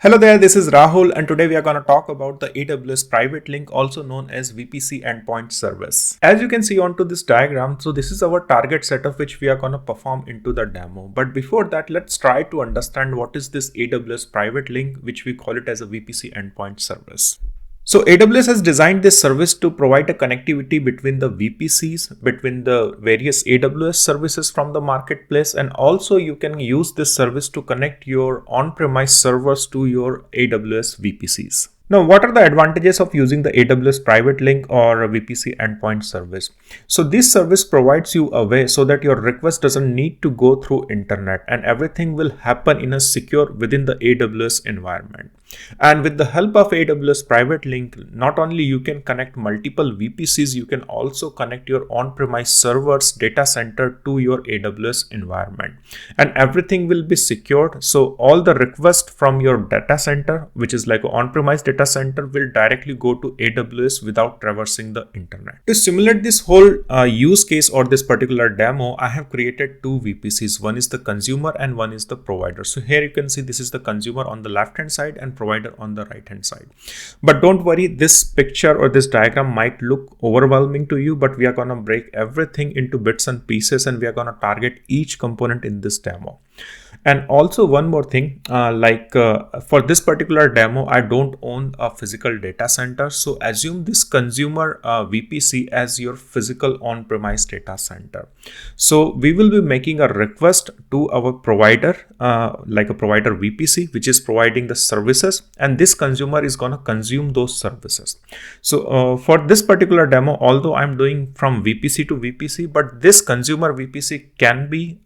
Hello there, this is Rahul and today we are going to talk about the AWS PrivateLink, also known as VPC Endpoint Service. As you can see onto this diagram, so this is our target setup which we are going to perform into the demo. But before that, let's try to understand what is this AWS PrivateLink, which we call it as a VPC Endpoint Service. So AWS has designed this service to provide a connectivity between the VPCs, between the various AWS services from the marketplace, and also you can use this service to connect your on-premise servers to your AWS VPCs. Now, what are the advantages of using the AWS PrivateLink or VPC Endpoint Service? So this service provides you a way so that your request doesn't need to go through internet and everything will happen in a secure within the AWS environment. And with the help of AWS PrivateLink, not only you can connect multiple VPCs, you can also connect your on-premise servers data center to your AWS environment. And everything will be secured. So all the requests from your data center, which is like an on-premise data center, will directly go to AWS without traversing the internet. To simulate this whole use case or this particular demo, I have created two VPCs. One is the consumer and one is the provider. So here you can see this is the consumer on the left hand side and provider on the right hand side. But don't worry, this picture or this diagram might look overwhelming to you, but we are going to break everything into bits and pieces and we are going to target each component in this demo. And also one more thing, for this particular demo, I don't own a physical data center. So assume this consumer VPC as your physical on-premise data center. So we will be making a request to our provider, like a provider VPC, which is providing the services, and this consumer is going to consume those services. So for this particular demo, although I'm doing from VPC to VPC, but this consumer VPC can be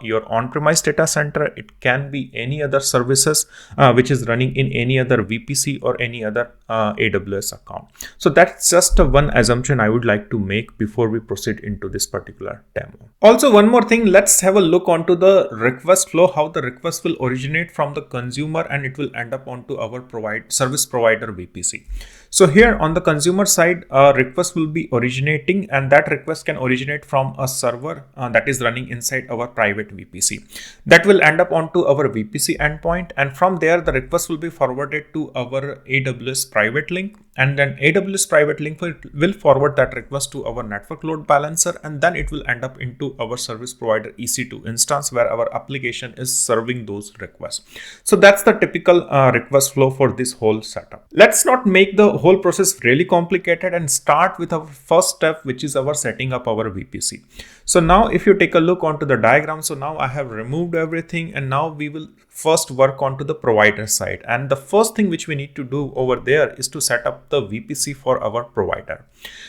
your on-premise data center. It can be any other services which is running in any other VPC or any other AWS account. So that's just one assumption I would like to make before we proceed into this particular demo. Also, one more thing, let's have a look onto the request flow, how the request will originate from the consumer and it will end up onto our service provider VPC. So here on the consumer side, a request will be originating, and that request can originate from a server that is running inside our private VPC. That will end up onto our VPC endpoint, and from there the request will be forwarded to our AWS PrivateLink, and then AWS PrivateLink will forward that request to our network load balancer, and then it will end up into our service provider EC2 instance where our application is serving those requests. So that's the typical request flow for this whole setup. Let's not make the whole process really complicated and start with our first step, which is our setting up our VPC. So now if you take a look onto the diagram, so now I have removed everything and now we will first work onto the provider side. And the first thing which we need to do over there is to set up the VPC for our provider.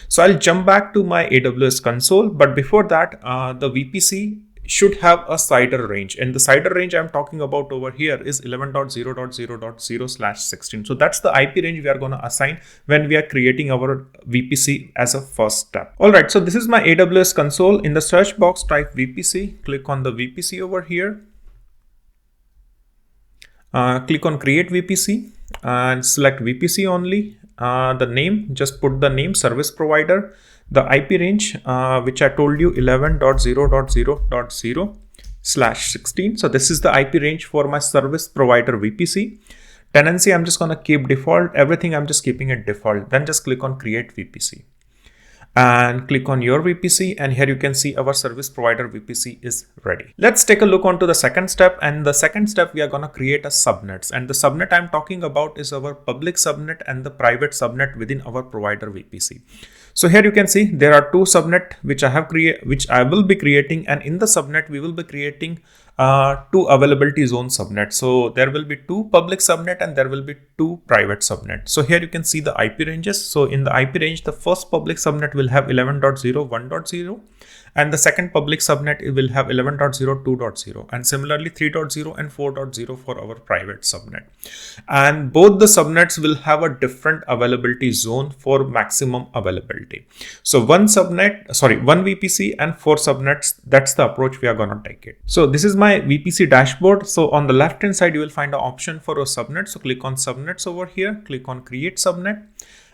So I'll jump back to my AWS console, but before that, the VPC should have a CIDR range, and the CIDR range I'm talking about over here is 11.0.0.0/16. So that's the IP range we are going to assign when we are creating our VPC as a first step. All right, so this is my AWS console. In the search box, type VPC, click on the VPC over here. Click on create VPC and select VPC only. The name, just put the name service provider. The IP range, which I told you, 11.0.0.0/16. So this is the IP range for my service provider VPC. Tenancy, I'm just going to keep default. Everything I'm just keeping it default. Then just click on create VPC. And click on your VPC, and here you can see our service provider VPC is ready. Let's take a look onto the second step, and the second step we are going to create a subnets, and the subnet I'm talking about is our public subnet and the private subnet within our provider VPC. So here you can see there are two subnet which I will be creating, and in the subnet we will be creating two availability zone subnet. So there will be two public subnet and there will be two private subnet. So here you can see the IP ranges. So in the IP range, the first public subnet will have 11.0.1.0 and the second public subnet will have 11.0.2.0, and similarly 3.0 and 4.0 for our private subnet. And both the subnets will have a different availability zone for maximum availability. So one VPC and 4 subnets, that's the approach we are going to take it. So this is my VPC dashboard. So on the left hand side, you will find an option for a subnet. So click on subnets over here, click on create subnet.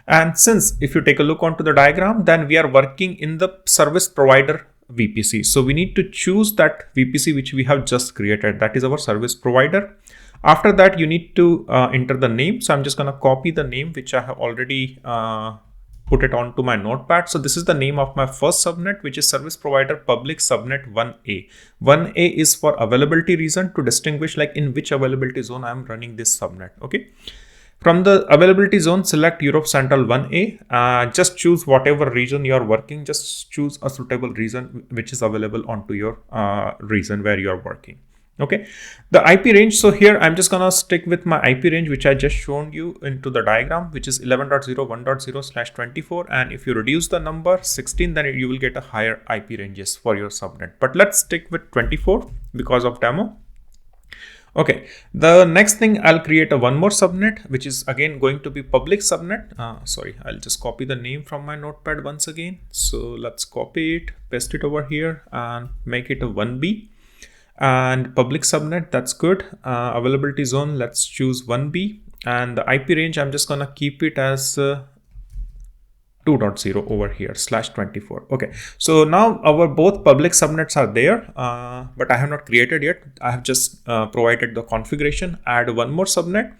And since if you take a look onto the diagram, then we are working in the service provider VPC. So we need to choose that VPC which we have just created. That is our service provider. After that, you need to enter the name. So I'm just going to copy the name which I have already put it onto my notepad. So this is the name of my first subnet, which is service provider public subnet 1A. 1A is for availability reason, to distinguish like in which availability zone I'm running this subnet. Okay. From the availability zone, select Europe Central 1A. Just choose whatever region you are working. Just choose a suitable region which is available onto your region where you are working. Okay, the IP range. So here I'm just gonna stick with my IP range which I just shown you into the diagram, which is 11.0.1.0/24. And if you reduce the number 16, then you will get a higher IP ranges for your subnet. But let's stick with 24 because of demo. Okay, the next thing, I'll create one more subnet, which is again going to be public subnet. Sorry, I'll just copy the name from my notepad once again. So let's copy it, paste it over here and make it a 1B. And public subnet, that's good. Availability zone, let's choose 1B. And the IP range, I'm just gonna keep it as 2.0 over here /24. Okay, so now our both public subnets are there, but I have not created yet. I have just provided the configuration. Add one more subnet,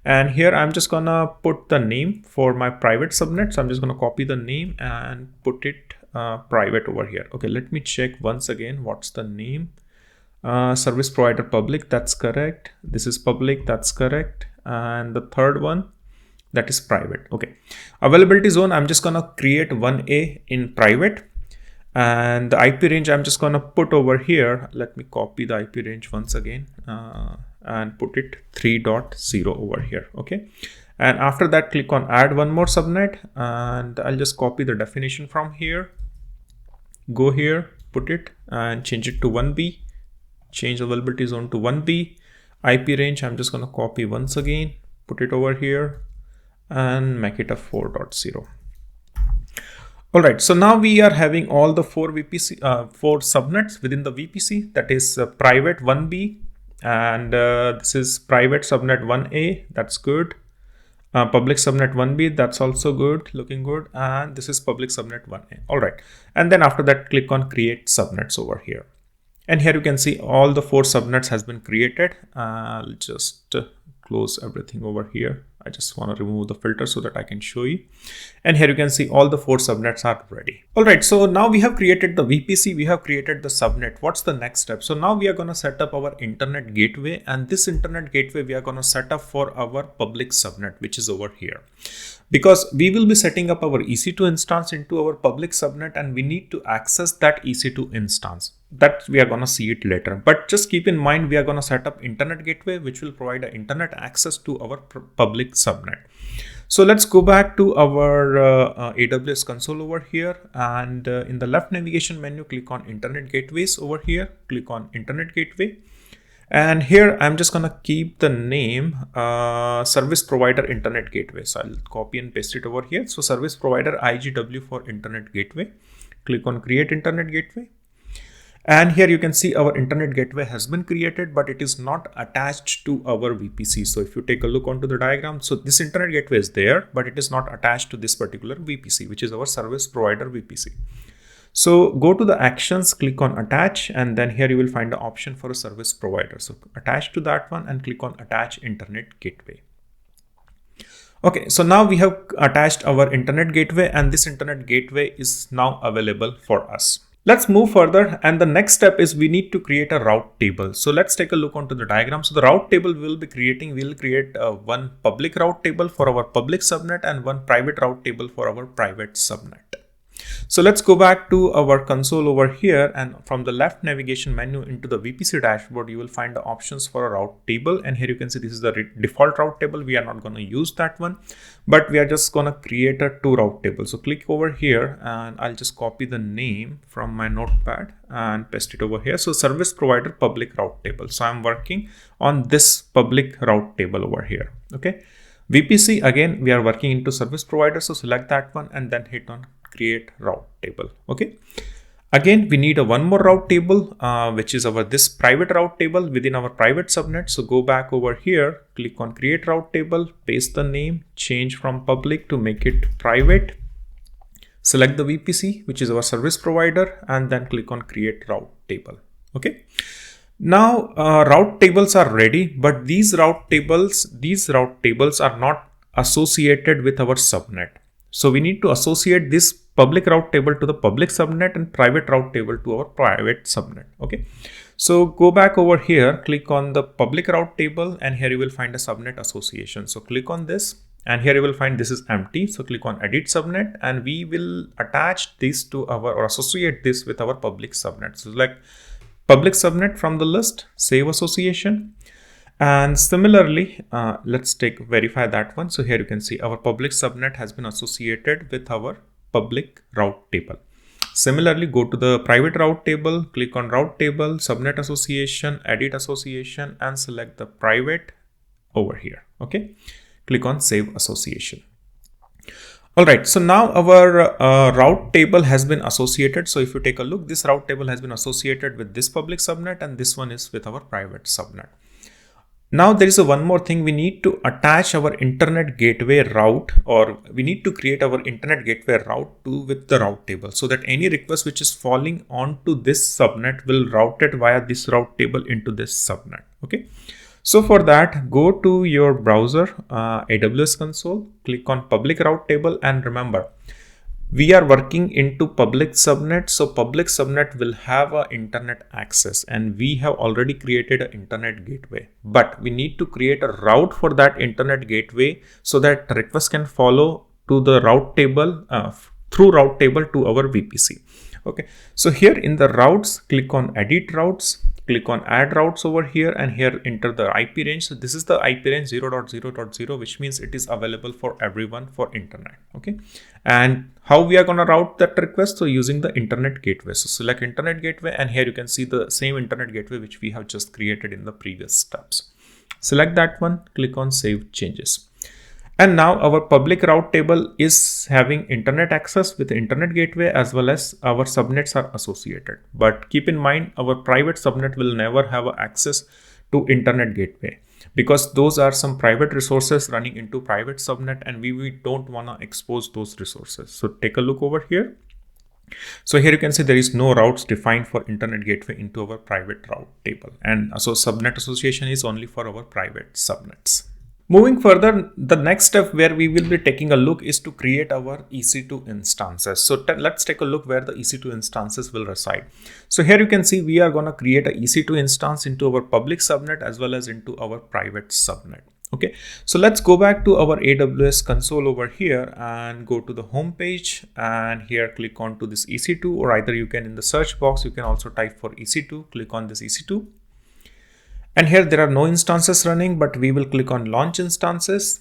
and here I'm just gonna put the name for my private subnet. So I'm just gonna copy the name and put it private over here. Okay, let me check once again. What's the name? Service provider public, that's correct. This is public, that's correct. And the third one, that is private. Okay, availability zone, I'm just gonna create 1A in private, and the IP range I'm just gonna put over here. Let me copy the IP range once again and put it 3.0 over here. Okay, and after that, click on add one more subnet, and I'll just copy the definition from here, go here, put it and change it to 1B, change availability zone to 1B. IP range, I'm just gonna copy once again, put it over here and make it a 4.0. All right, so now we are having all the four subnets within the VPC. That is private 1B, and this is private subnet 1A, that's good. Public subnet 1B, that's also good, looking good. And this is public subnet 1A. All right, and then after that, click on create subnets over here. And here you can see all the four subnets has been created. I'll just close everything over here. I just want to remove the filter so that I can show you. And here you can see all the four subnets are ready. All right, so now we have created the VPC, we have created the subnet. What's the next step? So now we are going to set up our internet gateway, and this internet gateway we are going to set up for our public subnet, which is over here. Because we will be setting up our EC2 instance into our public subnet, and we need to access that EC2 instance. That we are going to see it later. But just keep in mind, we are going to set up internet gateway, which will provide an internet access to our public subnet. So let's go back to our AWS console over here, and in the left navigation menu, click on internet gateways over here, click on internet gateway. And here I'm just gonna keep the name service provider internet gateway. So I'll copy and paste it over here. So service provider IGW for internet gateway. Click on create internet gateway. And here you can see our internet gateway has been created, but it is not attached to our VPC. So if you take a look onto the diagram, so this internet gateway is there, but it is not attached to this particular VPC, which is our service provider VPC. So go to the actions, click on attach, and then here you will find the option for a service provider. So attach to that one and click on attach internet gateway. Okay, so now we have attached our internet gateway, and this internet gateway is now available for us. Let's move further, and the next step is we need to create a route table. So let's take a look onto the diagram. So the route table we'll create one public route table for our public subnet and one private route table for our private subnet. So let's go back to our console over here, and from the left navigation menu into the VPC dashboard, you will find the options for a route table. And here you can see this is the default route table. We are not going to use that one, but we are just going to create a two route table. So click over here, and I'll just copy the name from my notepad and paste it over here. So service provider public route table. So I'm working on this public route table over here. Okay. VPC, again, we are working into service provider. So select that one and then hit on create route table. Okay. Again, we need one more route table, which is this private route table within our private subnet. So go back over here, click on create route table, paste the name, change from public to make it private. Select the VPC, which is our service provider, and then click on create route table. Okay. Now route tables are ready, but these route tables are not associated with our subnet. So we need to associate this public route table to the public subnet and private route table to our private subnet. Okay. So go back over here, click on the public route table, and here you will find a subnet association. So click on this, and here you will find this is empty. So click on edit subnet, and we will attach this to our, or associate this with our public subnet. So like public subnet from the list, save association. And similarly, let's verify that one. So here you can see our public subnet has been associated with our public route table. Similarly, go to the private route table, click on route table, subnet association, edit association, and select the private over here. Okay, click on save association. All right, so now our route table has been associated. So if you take a look, this route table has been associated with this public subnet, and this one is with our private subnet. Now there is one more thing. We need to attach our internet gateway route, or we need to create our internet gateway route with the route table, so that any request which is falling onto this subnet will route it via this route table into this subnet. Okay. So for that, go to your browser, AWS console, click on public route table, and remember, we are working into public subnet. So public subnet will have a internet access, and we have already created an internet gateway, but we need to create a route for that internet gateway so that request can follow to the route table, through route table to our VPC. Okay. So here in the routes, click on edit routes, click on add routes over here, and here enter the IP range. So this is the IP range 0.0.0, which means it is available for everyone for internet. Okay. And how we are going to route that request? So using the internet gateway. So select internet gateway, and here you can see the same internet gateway which we have just created in the previous steps. Select that one, click on save changes. And now our public route table is having internet access with the internet gateway, as well as our subnets are associated. But keep in mind, our private subnet will never have access to internet gateway, because those are some private resources running into private subnet, and we don't want to expose those resources. So take a look over here. So here you can see there is no routes defined for internet gateway into our private route table. And so subnet association is only for our private subnets. Moving further, the next step where we will be taking a look is to create our EC2 instances. So let's take a look where the EC2 instances will reside. So here you can see we are going to create a EC2 instance into our public subnet as well as into our private subnet. Okay, so let's go back to our AWS console over here and go to the home page, and here click on to this EC2, or either you can in the search box, you can also type for EC2, click on this EC2. And here there are no instances running, but we will click on launch instances.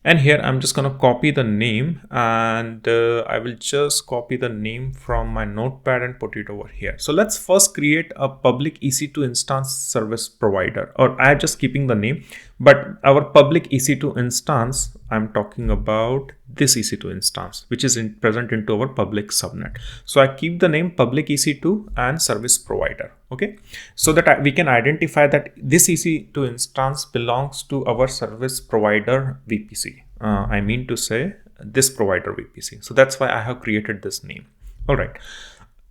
And here I'm just going to copy the name, and I will just copy the name from my notepad and put it over here. So let's first create a public EC2 instance service provider, or I'm just keeping the name, but our public EC2 instance, I'm talking about this EC2 instance, which is present into our public subnet. So I keep the name public EC2 and service provider. Okay, so that we can identify that this EC2 instance belongs to our service provider VPC. I mean to say this provider VPC. So that's why I have created this name. All right.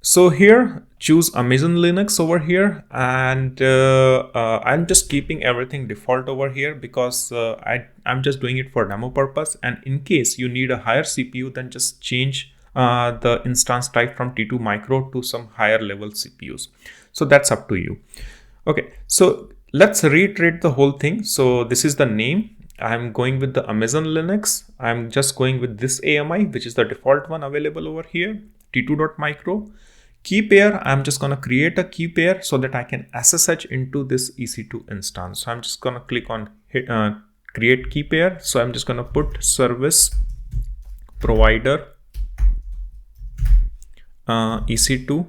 So here choose Amazon Linux over here, and I'm just keeping everything default over here because I'm just doing it for demo purpose. And in case you need a higher CPU, then just change the instance type from T2 micro to some higher level CPUs. So that's up to you. Okay, so let's reiterate the whole thing. So this is the name. I'm going with the Amazon Linux. I'm just going with this AMI, which is the default one available over here, T2.micro. Key pair, I'm just going to create a key pair so that I can SSH into this EC2 instance. So I'm just going to click on create key pair. So I'm just going to put service provider EC2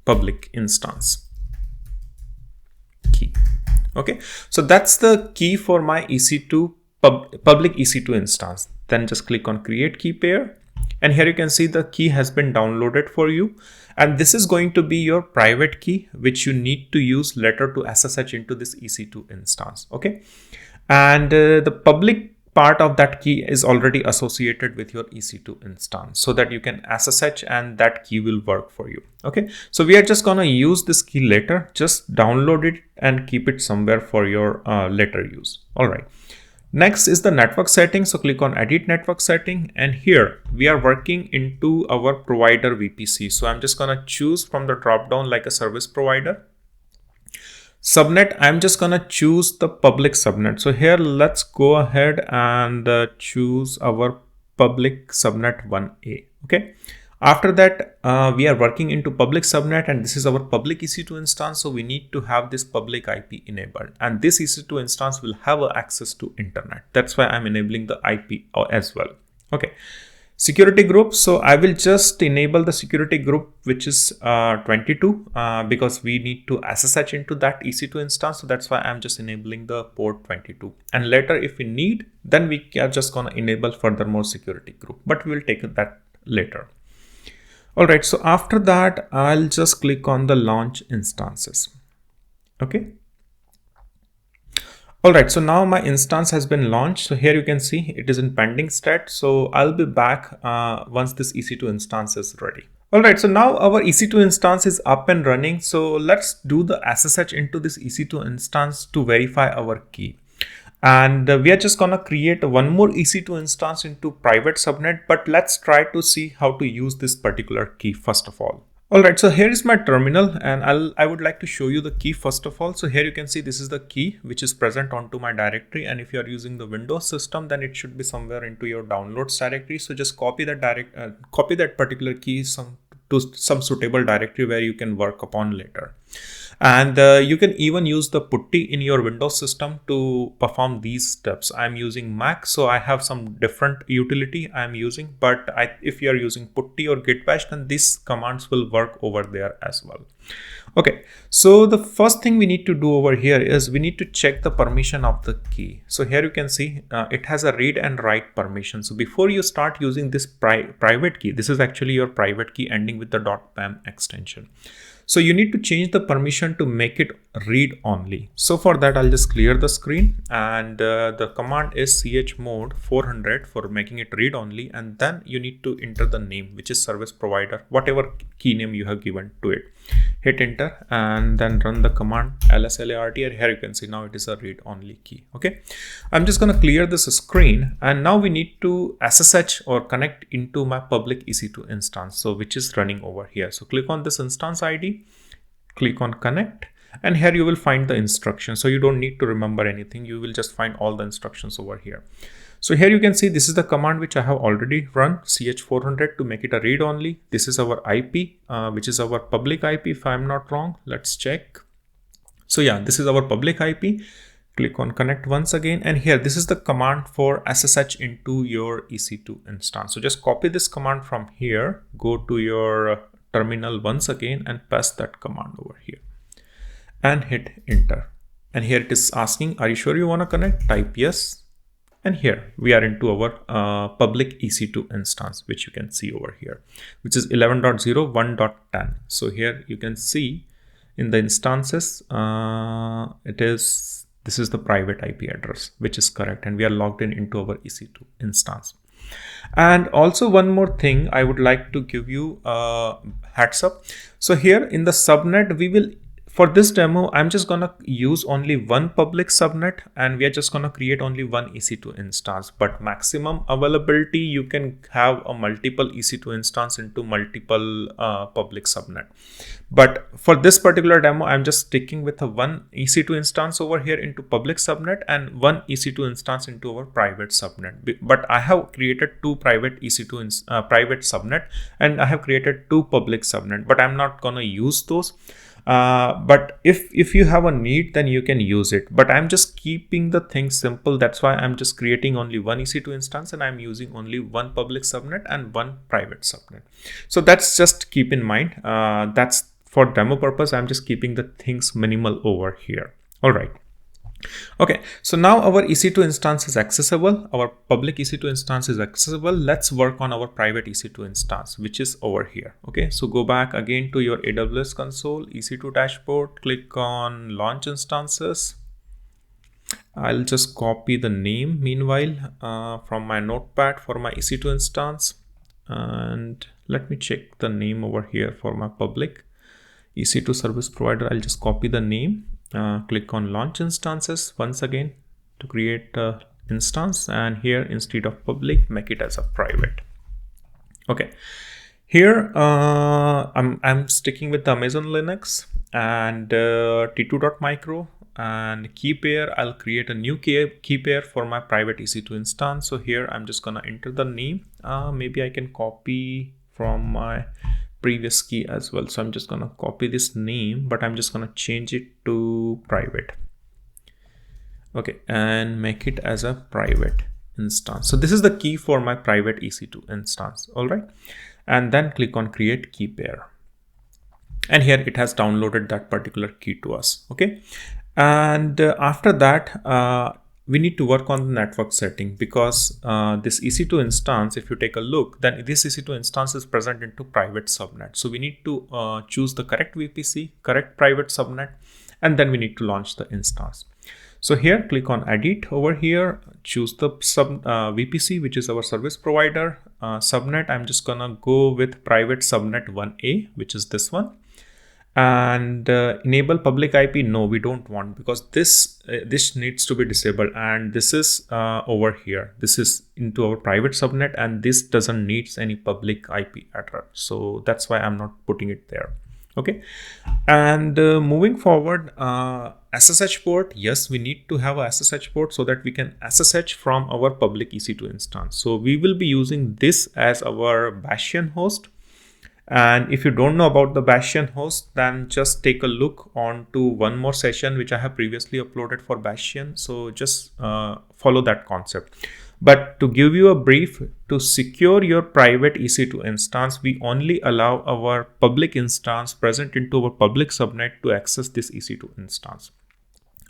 public instance key. Okay, so that's the key for my EC2 public EC2 instance. Then just click on create key pair, and here you can see the key has been downloaded for you, and this is going to be your private key which you need to use later to SSH into this EC2 instance. Okay, and the public part of that key is already associated with your EC2 instance, so that you can SSH and that key will work for you. Okay, so we are just gonna use this key later. Just download it and keep it somewhere for your later use. All right. Next is the network setting. So click on edit network setting, and here we are working into our provider VPC. So I'm just gonna choose from the drop down like a service provider. Subnet, I'm just gonna choose the public subnet. So here let's go ahead and choose our public subnet 1A. Okay, after that we are working into public subnet, and this is our public EC2 instance. So we need to have this public IP enabled, and this EC2 instance will have access to internet. That's why I'm enabling the IP as well. Okay, security group. So I will just enable the security group, which is 22, because we need to SSH into that EC2 instance. So that's why I'm just enabling the port 22. And later, if we need, then we are just going to enable furthermore security group, but we will take that later. All right. So after that, I'll just click on the launch instances. Okay. All right, so now my instance has been launched. So here you can see it is in pending state. So I'll be back once this EC2 instance is ready. All right, so now our EC2 instance is up and running. So let's do the SSH into this EC2 instance to verify our key. And we are just gonna create one more EC2 instance into private subnet, but let's try to see how to use this particular key first of all. All right, so here is my terminal, and I would like to show you the key first of all. So here you can see this is the key which is present onto my directory, and if you are using the Windows system, then it should be somewhere into your downloads directory. So just copy that particular key to some suitable directory where you can work upon later. And you can even use the putty in your Windows system to perform these steps. I'm using Mac, so I have some different utility I'm using, but if you are using putty or git bash, then these commands will work over there as well. Okay, so the first thing we need to do over here is we need to check the permission of the key. So here you can see it has a read and write permission. So before you start using this private key, this is actually your private key ending with the .pam extension. So you need to change the permission to make it read only. So for that, I'll just clear the screen, and the command is chmod 400 for making it read only. And then you need to enter the name, which is service provider, whatever key name you have given to it. Hit enter and then run the command lslart. Here you can see now it is a read only key. Okay, I'm just going to clear this screen, and now we need to SSH or connect into my public EC2 instance, so which is running over here. So click on this instance ID, click on connect, and here you will find the instructions. So you don't need to remember anything, you will just find all the instructions over here. So here you can see this is the command which I have already run, ch400, to make it a read only. This is our IP, which is our public IP, if I'm not wrong. Let's check. So yeah, this is our public IP. Click on connect once again, and here this is the command for SSH into your EC2 instance. So just copy this command from here, go to your terminal once again and paste that command over here and hit enter. And here it is asking, are you sure you want to connect? Type yes. And here we are into our public EC2 instance, which you can see over here, which is 11.0.1.10. So here you can see in the instances, this is the private IP address, which is correct. And we are logged into our EC2 instance. And also one more thing I would like to give you a heads up. So here in the subnet, we will, for this demo, I'm just going to use only one public subnet, and we are just going to create only one EC2 instance. But maximum availability, you can have a multiple EC2 instance into multiple public subnet. But for this particular demo, I'm just sticking with a one EC2 instance over here into public subnet and one EC2 instance into our private subnet. But I have created two private EC2 private subnet, and I have created two public subnet, but I'm not going to use those. But if you have a need, then you can use it, but I'm just keeping the thing simple. That's why I'm just creating only one EC2 instance, and I'm using only one public subnet and one private subnet. So that's just keep in mind. That's for demo purpose. I'm just keeping the things minimal over here. All right. Okay, so now our EC2 instance is accessible. Our public EC2 instance is accessible. Let's work on our private EC2 instance, which is over here. Okay, so go back again to your AWS console, EC2 dashboard, click on launch instances. I'll just copy the name meanwhile from my notepad for my EC2 instance. And let me check the name over here for my public EC2 service provider. I'll just copy the name, click on launch instances once again to create an instance, and here instead of public, make it as a private. Okay, here I'm sticking with the Amazon Linux and T2.micro, and key pair, I'll create a new key pair for my private EC2 instance. So here I'm just gonna enter the name. Maybe I can copy from my previous key as well. So I'm just gonna copy this name, but I'm just gonna change it to private. Okay, and make it as a private instance. So this is the key for my private EC2 instance. All right, and then click on create key pair, and here it has downloaded that particular key to us. Okay, and after that we need to work on the network setting, because this EC2 instance, if you take a look, then this EC2 instance is present into private subnet. So we need to choose the correct VPC, correct private subnet, and then we need to launch the instance. So here click on edit over here, choose the VPC, which is our service provider subnet. I'm just gonna go with private subnet 1A, which is this one. And enable public IP, no, we don't want, because this needs to be disabled, and this is over here, this is into our private subnet, and this doesn't need any public IP address, so that's why I'm not putting it there. Okay, and moving forward, SSH port, yes, we need to have a SSH port so that we can SSH from our public EC2 instance. So we will be using this as our Bastion host. And if you don't know about the Bastion host, then just take a look on to one more session which I have previously uploaded for Bastion. So just follow that concept. But to give you a brief, to secure your private EC2 instance, we only allow our public instance present into our public subnet to access this EC2 instance.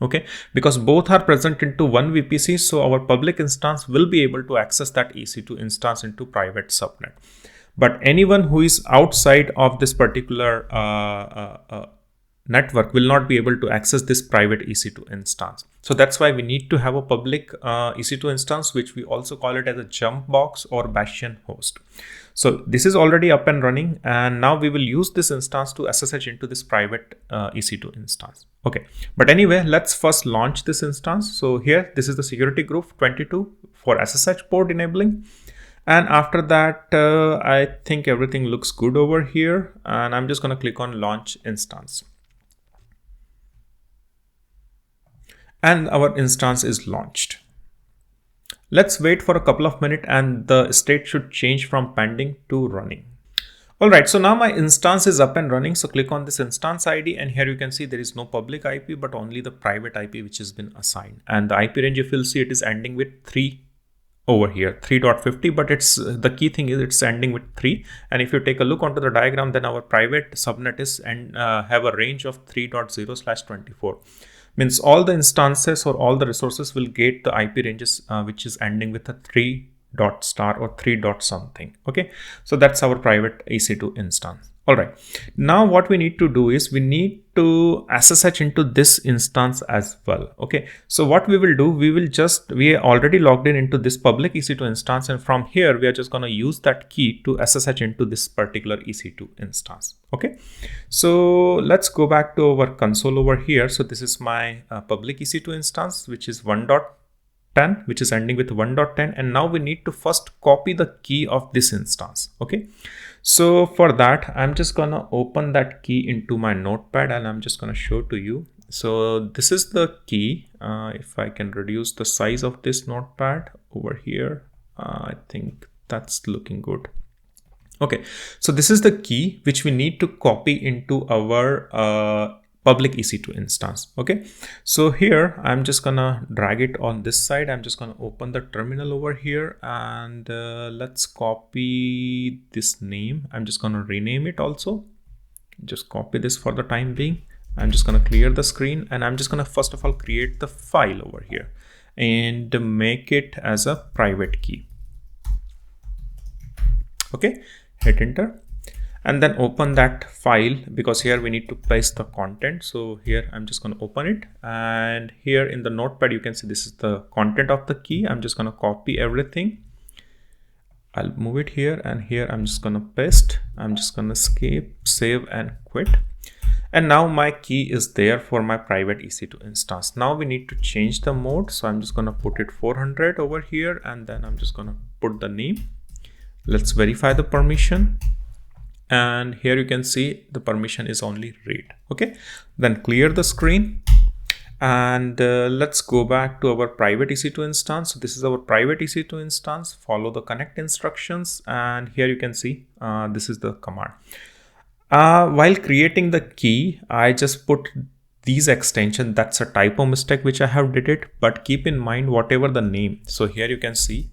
Okay, because both are present into one VPC, so our public instance will be able to access that EC2 instance into private subnet. But anyone who is outside of this particular network will not be able to access this private EC2 instance. So that's why we need to have a public EC2 instance, which we also call it as a jump box or Bastion host. So this is already up and running, and now we will use this instance to SSH into this private EC2 instance. Okay, but anyway, let's first launch this instance. So here, this is the security group 22 for SSH port enabling. And after that, I think everything looks good over here, and I'm just going to click on launch instance. And our instance is launched. Let's wait for a couple of minutes, and the state should change from pending to running. All right, so now my instance is up and running. So click on this instance ID, and here you can see there is no public IP, but only the private IP which has been assigned. And the IP range, if you'll see, it is ending with 3 over here, 3.50, but it's the key thing is it's ending with 3. And if you take a look onto the diagram, then our private subnet is and have a range of 3.0/24. Means all the instances or all the resources will get the IP ranges which is ending with a 3 dot star or 3 dot something. Okay, so that's our private EC2 instance. All right, now what we need to do is we need to SSH into this instance as well. Okay, so what we will do, we are already logged in into this public EC2 instance, and from here we are just going to use that key to SSH into this particular EC2 instance. Okay, so let's go back to our console over here. So this is my public EC2 instance, which is 1.10, which is ending with 1.10, and now we need to first copy the key of this instance. Okay, so for that, I'm just gonna open that key into my notepad, and I'm just gonna show to you. So this is the key. If I can reduce the size of this notepad over here, I think that's looking good. Okay, so this is the key which we need to copy into our public EC2 instance. Okay, so here I'm just gonna drag it on this side. I'm just gonna open the terminal over here, and let's copy this name. I'm just gonna rename it also. Just copy this for the time being. I'm just gonna clear the screen, and I'm just gonna first of all create the file over here and make it as a private key. Okay, hit enter. and then open that file, because here we need to paste the content. So here I'm just going to open it, and here in the notepad you can see this is the content of the key. I'm just going to copy everything. I'll move it here, and here I'm just going to paste. I'm just going to escape, save and quit. And now my key is there for my private EC2 instance. Now we need to change the mode. So I'm just going to put it 400 over here, and then I'm just going to put the name. Let's verify the permission. And here you can see the permission is only read. Okay, then clear the screen, and let's go back to our private EC2 instance. So this is our private EC2 instance. Follow the connect instructions, and here you can see this is the command. While creating the key, I just put these extension. That's a typo mistake which I have did it, but keep in mind whatever the name. So here you can see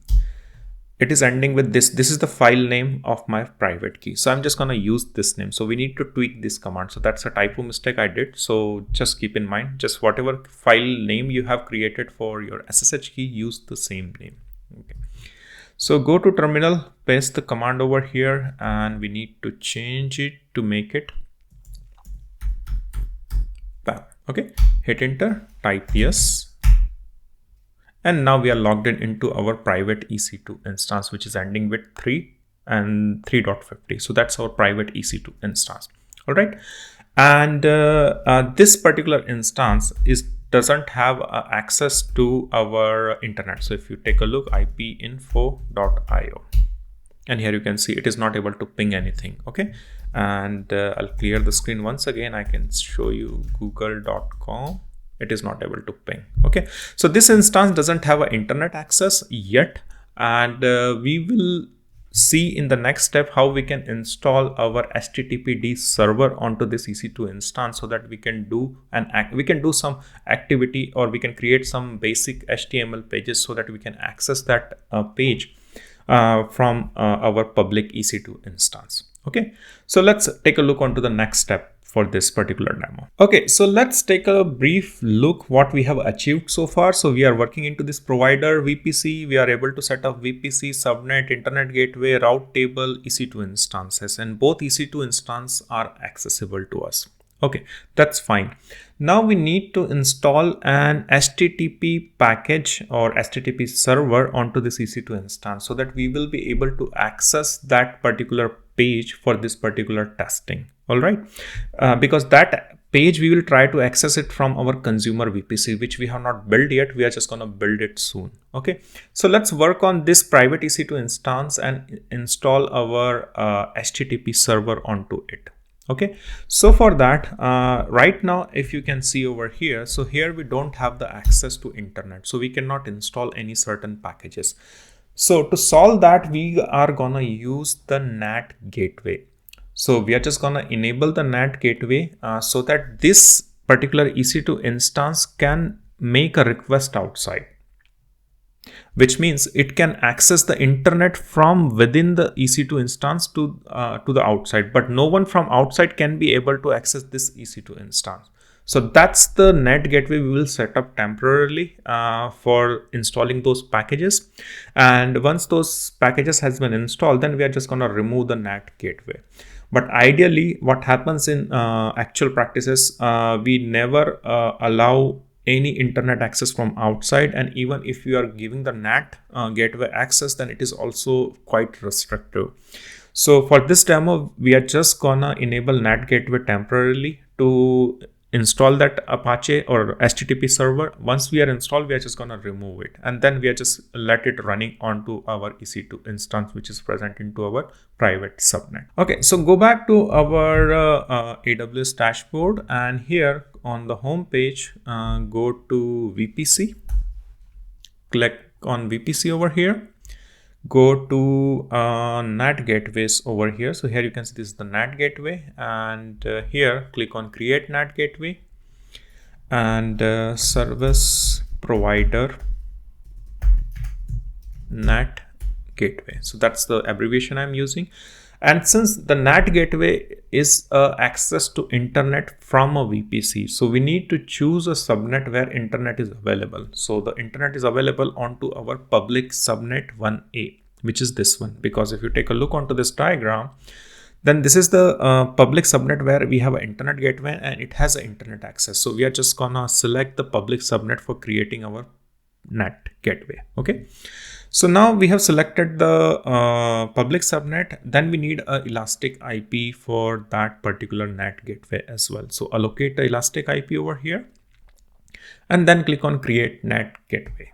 it is ending with this. This is the file name of my private key. So I'm just going to use this name. So we need to tweak this command. So that's a typo mistake I did. So just keep in mind, just whatever file name you have created for your SSH key, use the same name. Okay. So go to terminal, paste the command over here, and we need to change it to make it PAM. Okay. Hit enter, type yes. And now we are logged into our private EC2 instance, which is ending with 3 and 3.50. So that's our private EC2 instance. All right. And this particular instance doesn't have access to our internet. So if you take a look, ipinfo.io, and here you can see it is not able to ping anything. Okay. And I'll clear the screen once again. I can show you google.com. It is not able to ping. Okay, so this instance doesn't have an internet access yet, and we will see in the next step how we can install our HTTPD server onto this EC2 instance, so that we can do some activity, or we can create some basic HTML pages so that we can access that page from our public EC2 instance. Okay, so let's take a look onto the next step for this particular demo. Okay, so let's take a brief look what we have achieved so far. So we are working into this provider VPC. We are able to set up VPC, Subnet, Internet Gateway, route table, EC2 instances, and both EC2 instances are accessible to us. Okay, that's fine. Now we need to install an HTTP package or HTTP server onto this EC2 instance, so that we will be able to access that particular page for this particular testing. All right, because that page we will try to access it from our Consumer VPC, which we have not built yet. We are just going to build it soon. Okay, so let's work on this private EC2 instance and install our HTTP server onto it. Okay, so for that, right now, if you can see over here, so here we don't have the access to internet, so we cannot install any certain packages. So to solve that, we are gonna use the NAT gateway. So we are just gonna enable the NAT gateway so that this particular EC2 instance can make a request outside, which means it can access the internet from within the EC2 instance to the outside, but no one from outside can be able to access this EC2 instance. So that's the NAT gateway we will set up temporarily for installing those packages. And once those packages has been installed, then we are just going to remove the NAT gateway. But ideally, what happens in actual practices, we never allow any internet access from outside, and even if you are giving the NAT gateway access, then it is also quite restrictive. So for this demo, we are just gonna enable NAT gateway temporarily to install that Apache or HTTP server. Once we are installed, we are just gonna remove it, and then we are just let it running onto our EC2 instance, which is present into our private subnet. Okay, so go back to our AWS dashboard, and here on the home page, go to VPC, click on VPC over here, go to NAT gateways over here. So here you can see this is the NAT gateway, and here click on create NAT gateway, and service provider NAT gateway. So that's the abbreviation I'm using. And since the NAT gateway is access to internet from a VPC, so we need to choose a subnet where internet is available. So the internet is available onto our public subnet 1A, which is this one. Because if you take a look onto this diagram, Then this is the public subnet where we have an internet gateway and it has an internet access. So we are just gonna select the public subnet for creating our NAT gateway. Okay. So now we have selected the public subnet. Then we need a elastic IP for that particular NAT gateway as well. So allocate the elastic IP over here and then click on create NAT gateway.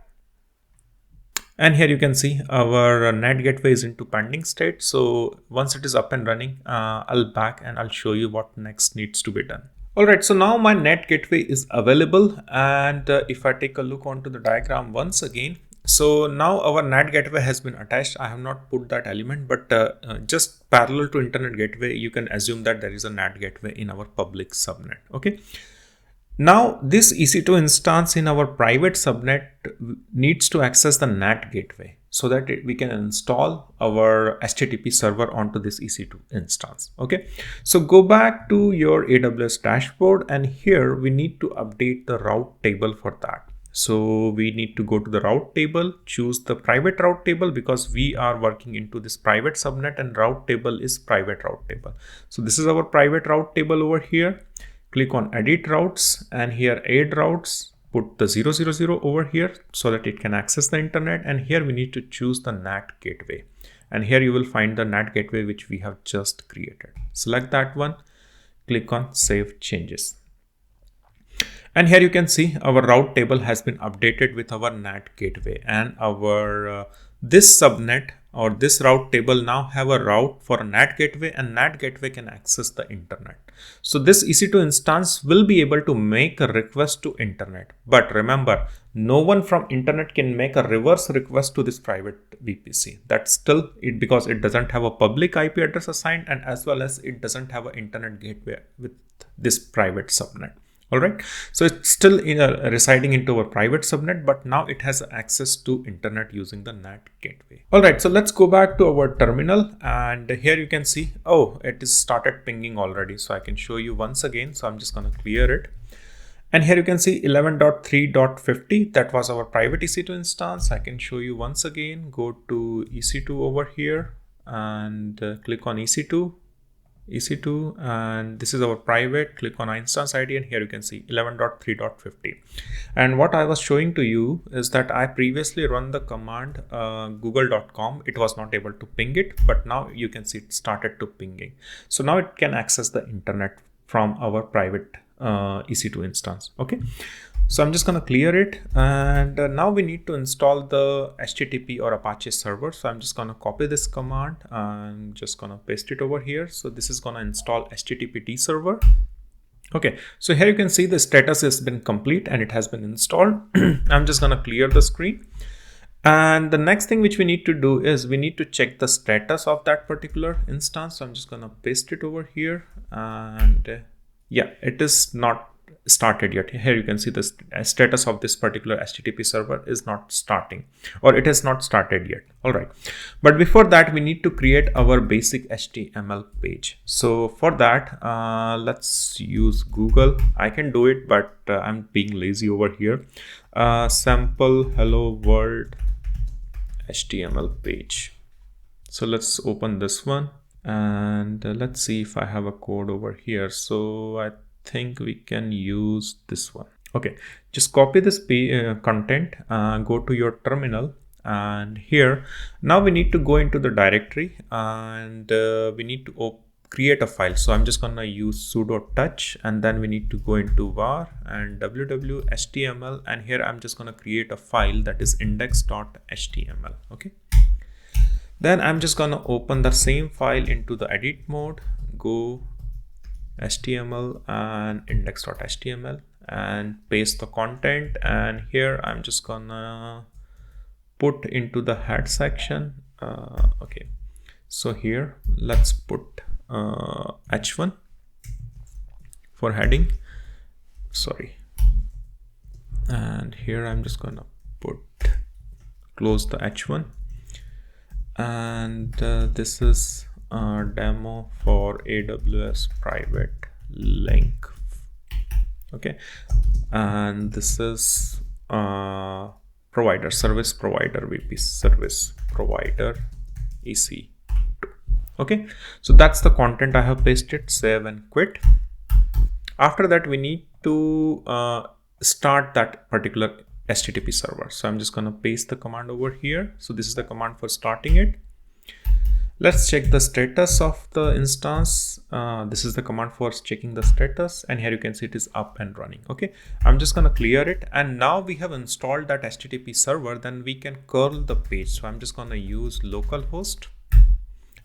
And here you can see our NAT gateway is into pending state. So once it is up and running, I'll back and I'll show you what next needs to be done. All right, so now my NAT gateway is available. And if I take a look onto the diagram once again, so now our NAT gateway has been attached. I have not put that element, but just parallel to internet gateway, you can assume that there is a NAT gateway in our public subnet. Okay. Now this EC2 instance in our private subnet needs to access the NAT gateway so that we can install our HTTP server onto this EC2 instance. Okay, so go back to your AWS dashboard and here we need to update the route table for that. So we need to go to the route table, choose the private route table because we are working into this private subnet and route table is private route table. So this is our private route table over here. Click on edit routes and here add routes, put the 000 over here so that it can access the internet. And here we need to choose the NAT gateway. And here you will find the NAT gateway which we have just created. Select that one, click on save changes. And here you can see our route table has been updated with our NAT gateway and our this subnet or this route table now have a route for a NAT gateway and NAT gateway can access the internet. So this EC2 instance will be able to make a request to internet. But remember, no one from internet can make a reverse request to this private VPC. That's still it because it doesn't have a public IP address assigned and as well as it doesn't have an internet gateway with this private subnet. All right, so it's still residing into our private subnet, but now it has access to internet using the NAT gateway. All right, so let's go back to our terminal and here you can see, oh, it is started pinging already. So I can show you once again. So I'm just going to clear it. And here you can see 11.3.50. That was our private EC2 instance. I can show you once again, go to EC2 over here and click on EC2 and this is our private. Click on instance ID and here you can see 11.3.50. and what I was showing to you is that I previously run the command google.com. It was not able to ping it, but now you can see it started to pinging. So now it can access the internet from our private EC2 instance. Okay, so I'm just going to clear it and now we need to install the HTTP or Apache server. So I'm just going to copy this command and just going to paste it over here. So this is going to install HTTPD server. Okay, so here you can see the status has been complete and it has been installed. I'm just going to clear the screen. And the next thing which we need to do is we need to check the status of that particular instance. So I'm just going to paste it over here and yeah, it is not started yet. Here you can see the status of this particular HTTP server is not starting or it has not started yet. All right, but before that we need to create our basic HTML page. So for that let's use Google. I can do it, but I'm being lazy over here. Sample hello world HTML page. So let's open this one and let's see if I have a code over here. So I think we can use this one. Okay, just copy this content, go to your terminal and here now we need to go into the directory and we need to create a file. So I'm just gonna use sudo touch and then we need to go into var and www.html and here I'm just gonna create a file that is index.html. Okay, then I'm just gonna open the same file into the edit mode, go HTML and index.html and paste the content and here I'm just gonna put into the head section. Okay, so here let's put h1 for heading, sorry, and here I'm just gonna put close the h1 and this is demo for AWS PrivateLink. Okay, and this is provider service provider VPC service provider EC2. Okay, so that's the content I have pasted. Save and quit. After that, we need to start that particular HTTP server. So I'm just going to paste the command over here. So this is the command for starting it. Let's check the status of the instance. This is the command for checking the status, and here you can see it is up and running. Okay, I'm just going to clear it, and now we have installed that HTTP server. Then we can curl the page. So I'm just going to use localhost,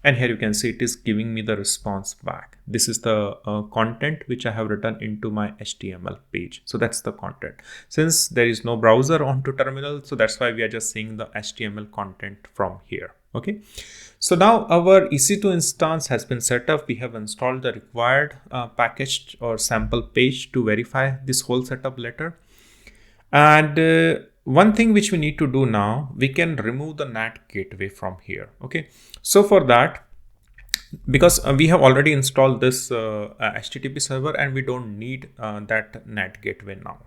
and here you can see it is giving me the response back. This is the content which I have written into my HTML page. So that's the content. Since there is no browser onto terminal, so that's why we are just seeing the HTML content from here. Okay, so now our EC2 instance has been set up. We have installed the required package or sample page to verify this whole setup later. And one thing which we need to do now, we can remove the NAT gateway from here. Okay, so for that, because we have already installed this HTTP server and we don't need that NAT gateway now.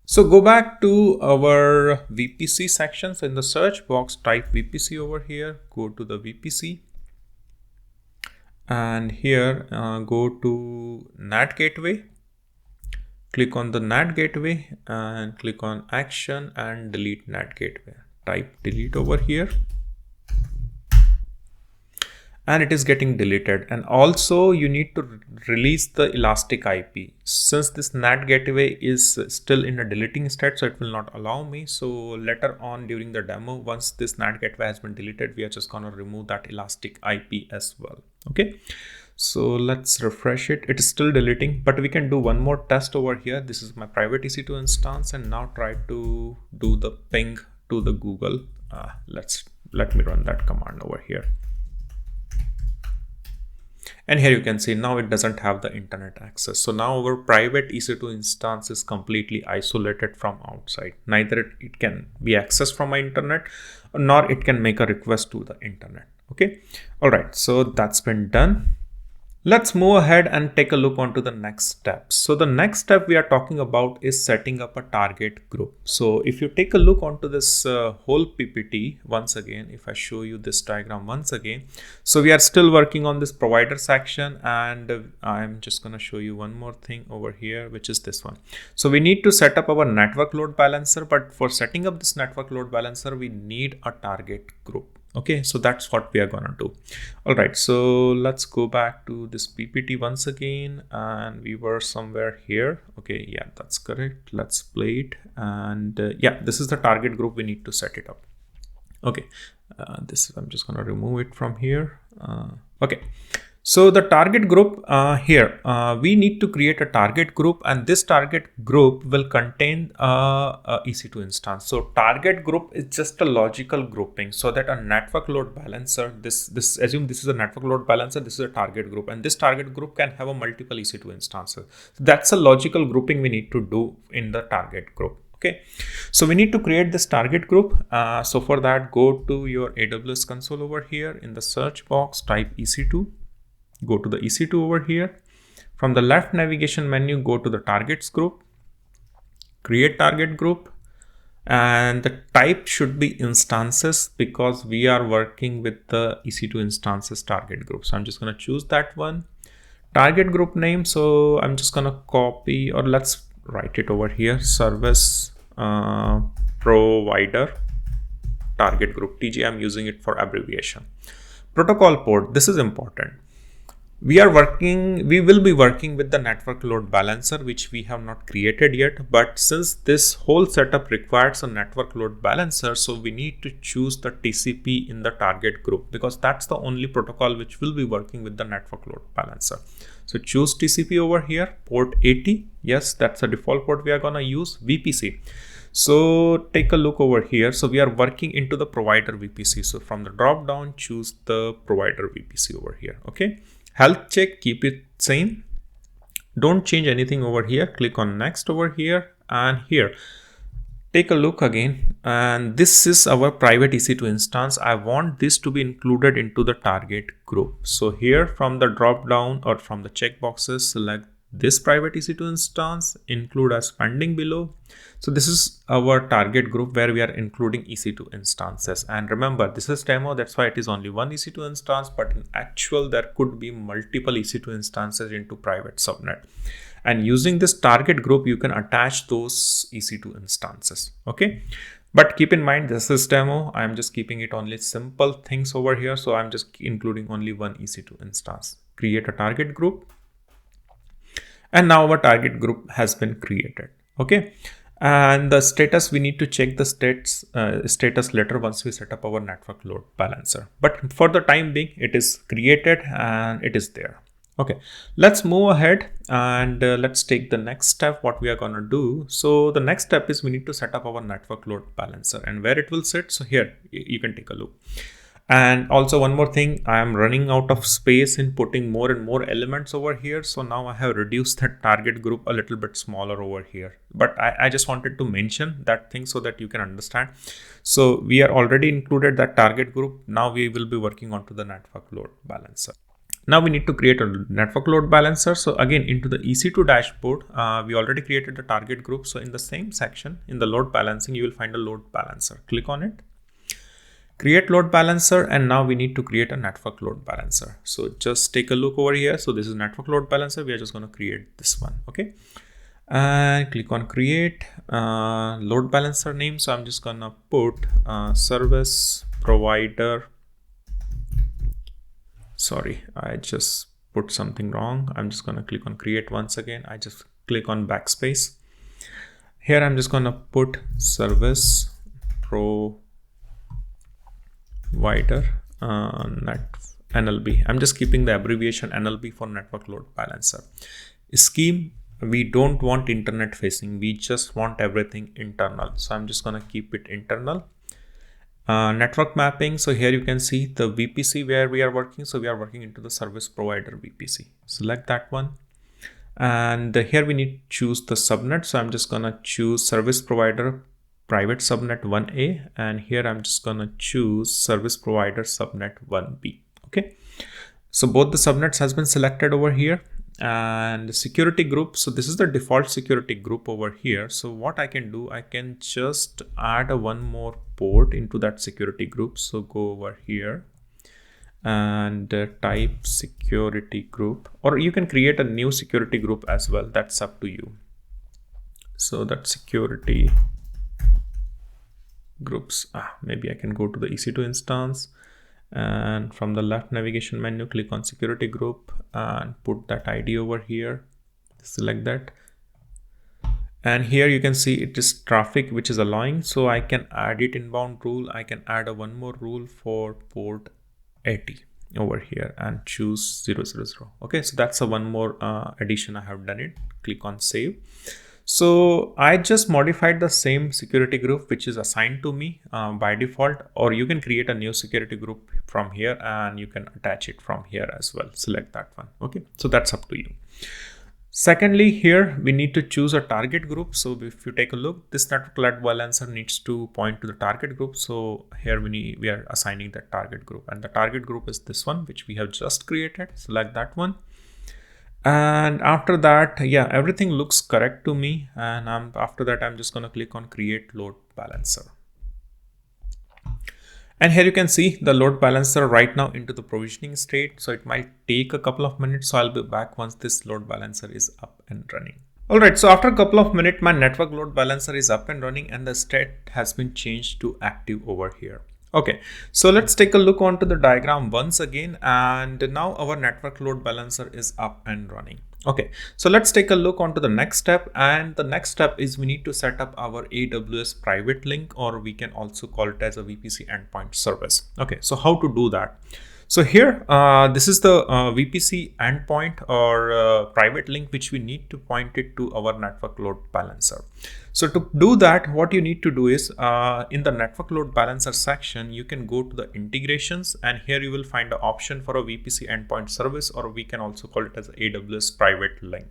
So go back to our VPC section. So in the search box, type VPC over here, go to the VPC, and here go to NAT gateway. Click on the NAT gateway and click on action and delete NAT gateway. Type delete over here. And it is getting deleted. And also you need to release the elastic IP. Since this NAT gateway is still in a deleting state, so it will not allow me. So later on during the demo, once this NAT gateway has been deleted, we are just going to remove that elastic IP as well. Okay, so let's refresh it. It is still deleting, but we can do one more test over here. This is my private EC2 instance, and now try to do the ping to the Google. Let me run that command over here. And here you can see now it doesn't have the internet access. So now our private EC2 instance is completely isolated from outside. Neither it can be accessed from my internet, nor it can make a request to the internet. Okay. All right. So that's been done. Let's move ahead and take a look onto the next steps. So the next step we are talking about is setting up a target group. So if you take a look onto this whole PPT, once again, if I show you this diagram once again, so we are still working on this provider section, and I'm just going to show you one more thing over here, which is this one. So we need to set up our network load balancer, but for setting up this network load balancer, we need a target group. Okay, so that's what we are gonna do. All right, so let's go back to this PPT once again, and we were somewhere here. Okay, yeah, that's correct. Let's play it, and yeah, this is the target group. We need to set it up. Okay, I'm just gonna remove it from here. Okay. So the target group here, we need to create a target group, and this target group will contain a EC2 instance. So target group is just a logical grouping, so that a network load balancer, assume this is a network load balancer, this is a target group, and this target group can have a multiple EC2 instances. So that's a logical grouping we need to do in the target group. Okay, so we need to create this target group. So for that, go to your AWS console over here. In the search box, type EC2. Go to the EC2 over here. From the left navigation menu, go to the targets group, create target group, and the type should be instances because we are working with the EC2 instances target group. So I'm just going to choose that one. Target group name. So I'm just going to copy, or let's write it over here, service provider target group, TG. I'm using it for abbreviation. Protocol port. This is important. We will be working with the network load balancer, which we have not created yet. But since this whole setup requires a network load balancer, so we need to choose the TCP in the target group, because that's the only protocol which will be working with the network load balancer. So choose TCP over here, port 80. Yes, that's the default port we are going to use. VPC. So take a look over here. So we are working into the provider VPC. So from the drop down, choose the provider VPC over here. Okay. Health check, keep it same. Don't change anything over here. Click on next over here, and here take a look again, and this is our private EC2 instance. I want this to be included into the target group. So here from the drop down or from the checkboxes, select this private EC2 instance, include as pending below. So this is our target group where we are including EC2 instances. And remember, this is demo, that's why it is only one EC2 instance, but in actual, there could be multiple EC2 instances into private subnet. And using this target group, you can attach those EC2 instances. Okay. But keep in mind, this is demo. I'm just keeping it only simple things over here. So I'm just including only one EC2 instance. Create a target group. And now our target group has been created. Okay. And the status, we need to check the status later once we set up our network load balancer. But for the time being, it is created and it is there. Okay, let's move ahead and let's take the next step, what we are going to do. So the next step is we need to set up our network load balancer and where it will sit. So here you can take a look. And also one more thing, I am running out of space in putting more and more elements over here. So now I have reduced that target group a little bit smaller over here. But I just wanted to mention that thing so that you can understand. So we are already included that target group. Now we will be working onto the network load balancer. Now we need to create a network load balancer. So again, into the EC2 dashboard, we already created the target group. So in the same section, in the load balancing, you will find a load balancer. Click on it, create load balancer. And now we need to create a network load balancer. So just take a look over here. So this is network load balancer. We are just going to create this one. Okay. And click on create load balancer name. So I'm just going to put service provider. Sorry, I just put something wrong. I'm just going to click on create once again. I just click on backspace. Here I'm just going to put service provider net NLB. I'm just keeping the abbreviation NLB for network load balancer. Scheme, we don't want internet facing. We just want everything internal. So I'm just going to keep it internal. Network mapping. So here you can see the VPC where we are working. So we are working into the service provider VPC. Select that one. And here we need to choose the subnet. So I'm just going to choose service provider private subnet 1A. And here I'm just going to choose service provider subnet 1B. Okay. So both the subnets has been selected over here. And security group. So this is the default security group over here. So what I can do, I can just add one more port into that security group. So go over here and type security group, or you can create a new security group as well. That's up to you. So that security groups, maybe I can go to the EC2 instance. And from the left navigation menu, click on security group and put that ID over here. Select that. And here you can see it is traffic, which is allowing. So I can add it inbound rule. I can add one more rule for port 80 over here and choose 000. Okay, so that's one more addition I have done it. Click on save. So I just modified the same security group which is assigned to me by default, or you can create a new security group from here and you can attach it from here as well. Select that one. Okay, so that's up to you. Secondly, here we need to choose a target group. So if you take a look, this network load balancer needs to point to the target group. So here we are assigning the target group, and the target group is this one which we have just created. Select that one. And after that, yeah, everything looks correct to me. And after that, I'm just going to click on create load balancer. And here you can see the load balancer right now into the provisioning state. So it might take a couple of minutes. So I'll be back once this load balancer is up and running. All right, so after a couple of minutes, my network load balancer is up and running and the state has been changed to active over here. Okay, so let's take a look onto the diagram once again. And now our network load balancer is up and running. Okay, so let's take a look onto the next step. And the next step is we need to set up our AWS PrivateLink, or we can also call it as a VPC Endpoint Service. Okay, so how to do that? So here, this is the VPC endpoint or private link, which we need to point it to our network load balancer. So to do that, what you need to do is in the network load balancer section, you can go to the integrations, and here you will find an option for a VPC endpoint service, or we can also call it as AWS PrivateLink.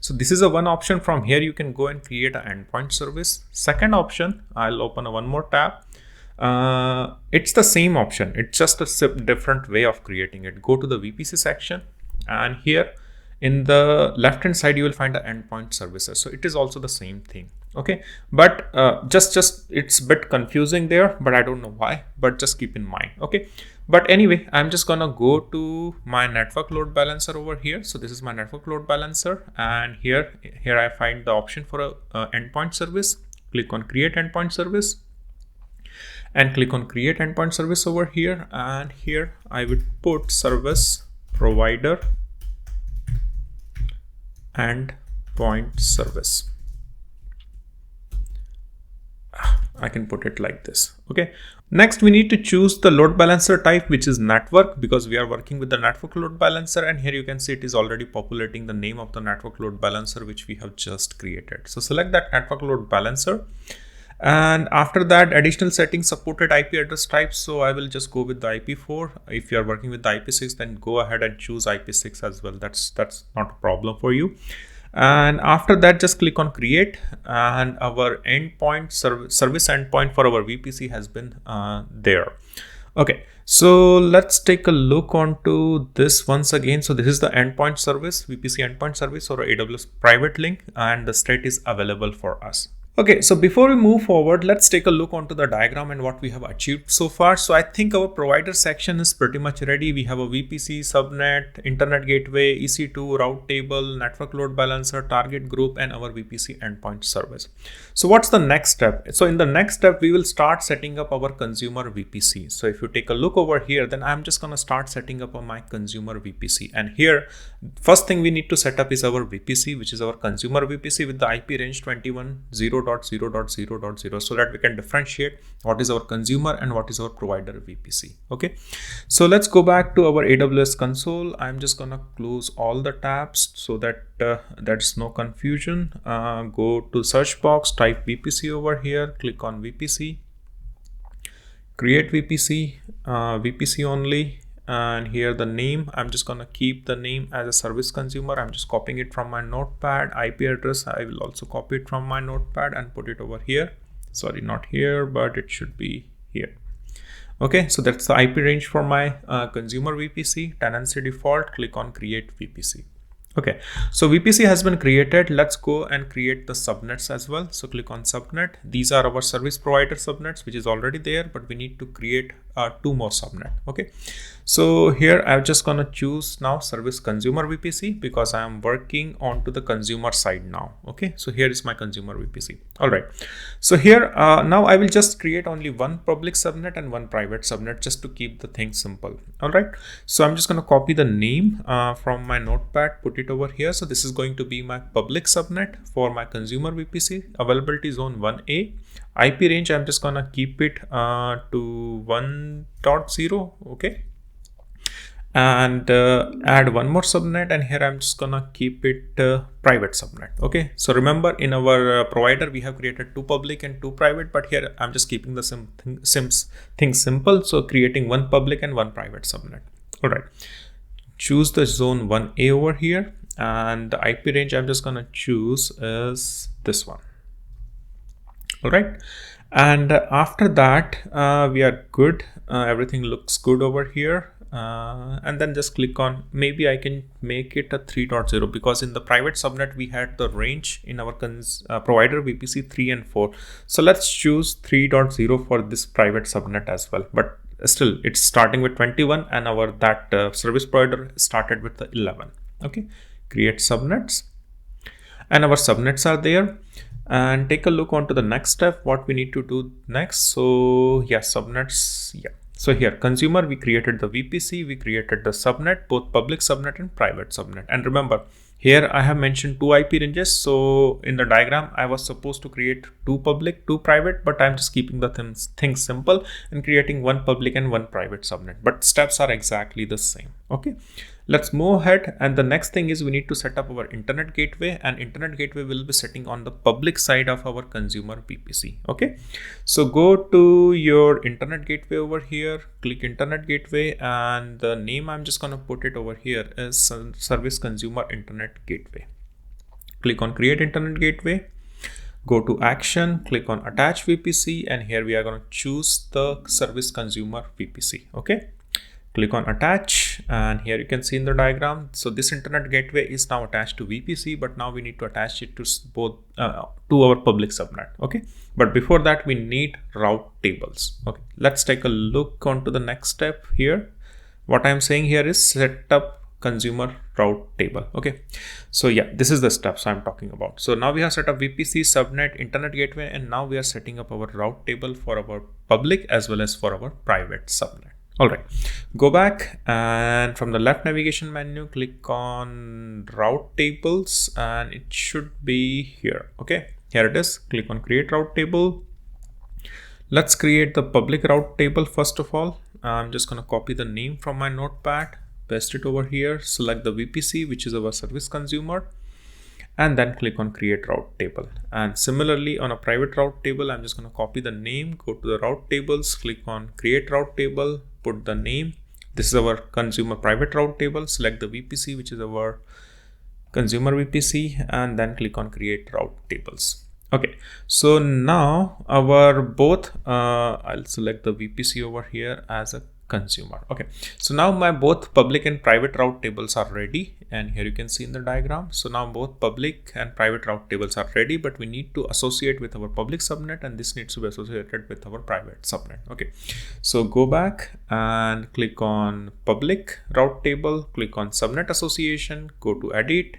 So this is a one option. From here, you can go and create an endpoint service. Second option, I'll open one more tab. It's the same option. It's just a different way of creating it. Go to the VPC section, and here in the left hand side you will find the endpoint services. So it is also the same thing. Okay, but just it's a bit confusing there, but I don't know why, but just keep in mind. Okay, but anyway, I'm just gonna go to my network load balancer over here. So this is my network load balancer, and here I find the option for a endpoint service. Click on create endpoint service and click on create endpoint service over here, and here I would put service provider endpoint service. I can put it like this. Okay, next we need to choose the load balancer type, which is network, because we are working with the network load balancer, and here you can see it is already populating the name of the network load balancer which we have just created. So select that network load balancer, and after that additional settings, supported IP address type. So I will just go with the IP4. If you are working with the IP6, then go ahead and choose IP6 as well. That's not a problem for you. And after that, just click on create, and our endpoint service endpoint for our VPC has been there. Okay, so let's take a look onto this once again. So this is the endpoint service, VPC endpoint service, or AWS PrivateLink, and the state is available for us. Okay, so before we move forward, let's take a look onto the diagram and what we have achieved so far. So I think our provider section is pretty much ready. We have a VPC, Subnet, Internet Gateway, EC2, route table, network load balancer, target group, and our VPC endpoint service. So what's the next step? So in the next step, we will start setting up our consumer VPC. So if you take a look over here, then I'm just gonna start setting up my consumer VPC. And here, first thing we need to set up is our VPC, which is our consumer VPC with the IP range 21.0.0.0.0, so that we can differentiate what is our consumer and what is our provider VPC. Okay, so let's go back to our AWS console. I'm just gonna close all the tabs so that there's no confusion. Go to search box, type VPC over here, click on VPC, create VPC, VPC only. And here the name, I'm just gonna keep the name as a service consumer. I'm just copying it from my notepad. IP address, I will also copy it from my notepad and put it over here. Sorry, not here, but it should be here. Okay, so that's the IP range for my consumer VPC. Tenancy default, click on create VPC. Okay, so VPC has been created. Let's go and create the subnets as well. So click on subnet. These are our service provider subnets, which is already there, but we need to create 2 more subnet. Okay, so here I'm just gonna choose now service consumer VPC because I am working onto the consumer side now. Okay, so here is my consumer VPC. All right, so here now I will just create only one public subnet and one private subnet just to keep the thing simple. All right, so I'm just gonna copy the name from my notepad, put it over here. So this is going to be my public subnet for my consumer VPC, availability zone 1A. IP range, I'm just gonna keep it to 1.0. Okay, and add one more subnet, and here I'm just gonna keep it private subnet. Okay, so remember in our provider we have created 2 public and 2 private, but here I'm just keeping the thing simple, so creating 1 public and 1 private subnet. All right, choose the zone 1A over here, and the IP range I'm just gonna choose is this one. All right, and after that we are good. Everything looks good over here. And then just click on, maybe I can make it a 3.0 because in the private subnet we had the range in our provider VPC 3 and 4. So let's choose 3.0 for this private subnet as well. But still it's starting with 21 and our service provider started with the 11. Okay, create subnets, and our subnets are there. And take a look onto the next step, what we need to do next. So yeah, subnets, yeah. So here, consumer, we created the VPC, we created the subnet, both public subnet and private subnet. And remember, here I have mentioned 2 IP ranges. So in the diagram, I was supposed to create 2 public, 2 private, but I'm just keeping the things simple and creating 1 public and 1 private subnet. But steps are exactly the same. Okay, let's move ahead. And the next thing is we need to set up our internet gateway, and internet gateway will be sitting on the public side of our consumer VPC. Okay, so go to your internet gateway over here, click internet gateway, and the name I'm just gonna put it over here is service consumer internet gateway. Click on create internet gateway, go to action, click on attach VPC, and here we are going to choose the service consumer VPC. Okay, click on attach, and here you can see in the diagram. So this internet gateway is now attached to VPC, but now we need to attach it to both to our public subnet. Okay, but before that we need route tables. Okay, let's take a look onto the next step here. What I'm saying here is set up consumer route table. Okay, so yeah, this is the steps I'm talking about. So now we have set up VPC, subnet, internet gateway, and now we are setting up our route table for our public as well as for our private subnet. All right, go back, and from the left navigation menu, click on route tables, and it should be here. Okay, here it is. Click on create route table. Let's create the public route table first of all. I'm just going to copy the name from my notepad, paste it over here, select the VPC, which is our service consumer, and then click on create route table. And similarly on a private route table, I'm just going to copy the name, go to the route tables, click on create route table, put the name. This is our consumer private route table. Select the VPC, which is our consumer VPC, and then click on create route tables. Okay, so now our both I'll select the VPC over here as a consumer. Okay, so now my both public and private route tables are ready, and here you can see in the diagram. So now both public and private route tables are ready, but we need to associate with our public subnet, and this needs to be associated with our private subnet. Okay, so go back and click on public route table, click on subnet association, go to edit,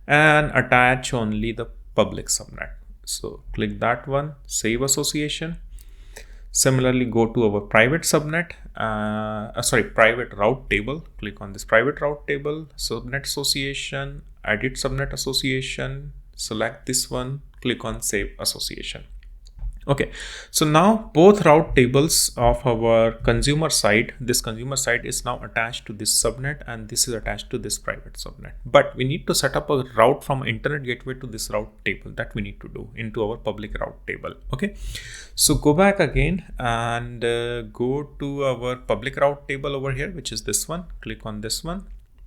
and attach only the public subnet. So click that one, save association. Similarly, go to our private subnet, private route table. Click on this private route table, subnet association, edit subnet association, select this one, click on save association. Okay, so now both route tables of our consumer side, this consumer side is now attached to this subnet, and this is attached to this private subnet. But we need to set up a route from internet gateway to this route table. That we need to do into our public route table. Okay, so go back again and go to our public route table over here, which is this one. Click on this one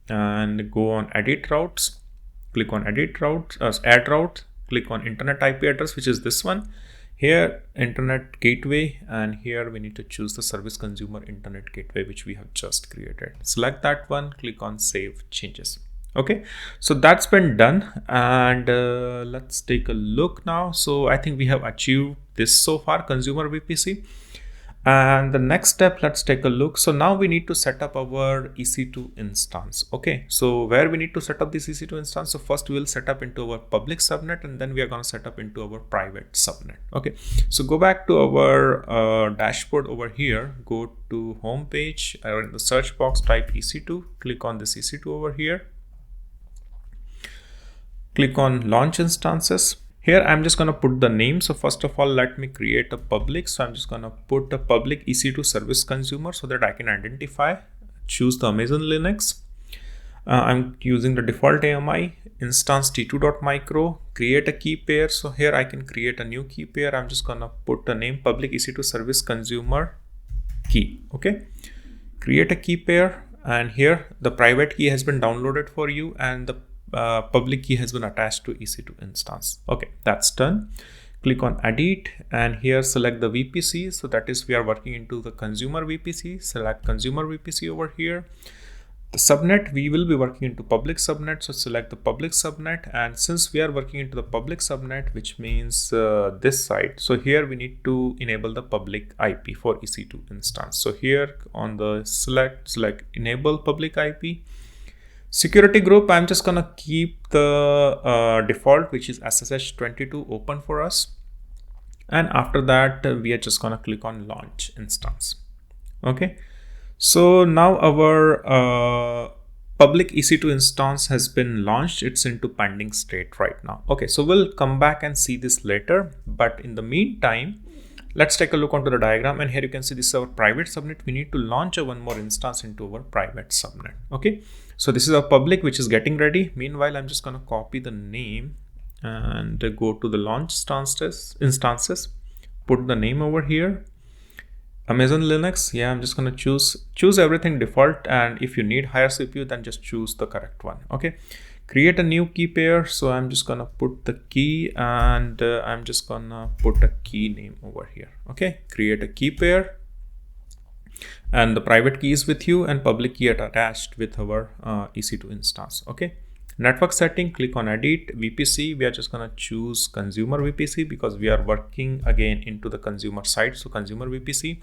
and go on edit routes. Click on edit routes, add route. Click on internet IP address, which is this one. Here internet gateway, and here we need to choose the service consumer internet gateway, which we have just created. Select that one, click on save changes. Okay, so that's been done, and let's take a look now. So I think we have achieved this so far, consumer VPC. And the next step, let's take a look. So now we need to set up our EC2 instance. Okay, so where we need to set up this EC2 instance? So first we will set up into our public subnet, and then we are going to set up into our private subnet. Okay, so go back to our dashboard over here, go to home page, or in the search box type EC2, click on this EC2 over here, click on launch instances. Here I'm just going to put the name. So first of all, let me create a public. So I'm just going to put a public EC2 service consumer so that I can identify. Choose the Amazon Linux. I'm using the default AMI instance t2.micro. Create a key pair. So here I can create a new key pair. I'm just going to put the name public EC2 service consumer key. Okay. Create a key pair, and here the private key has been downloaded for you, and the public key has been attached to EC2 instance. Okay, that's done. Click on edit, and here select the VPC. So that is, we are working into the consumer VPC. Select consumer VPC over here. The subnet, we will be working into public subnet. So select the public subnet, and since we are working into the public subnet, which means this side, so here we need to enable the public IP for EC2 instance. So here on the select enable public IP. Security group, I'm just going to keep the default, which is SSH22 open for us. And after that, we are just going to click on launch instance. Okay. So now our public EC2 instance has been launched. It's into pending state right now. Okay. So we'll come back and see this later. But in the meantime, let's take a look onto the diagram, and here you can see this is our private subnet. We need to launch one more instance into our private subnet. Okay, so this is our public, which is getting ready. Meanwhile, I'm just going to copy the name and go to the launch instances, put the name over here, Amazon Linux. Yeah, I'm just going to choose everything default, and if you need higher CPU, then just choose the correct one. Okay, create a new key pair. So I'm just gonna put the key, and I'm just gonna put a key name over here. Okay, create a key pair. and the private key is with you and public key attached with our EC2 instance. Okay. Network setting, click on edit. VPC, we are just gonna choose consumer VPC because we are working again into the consumer side, so consumer VPC.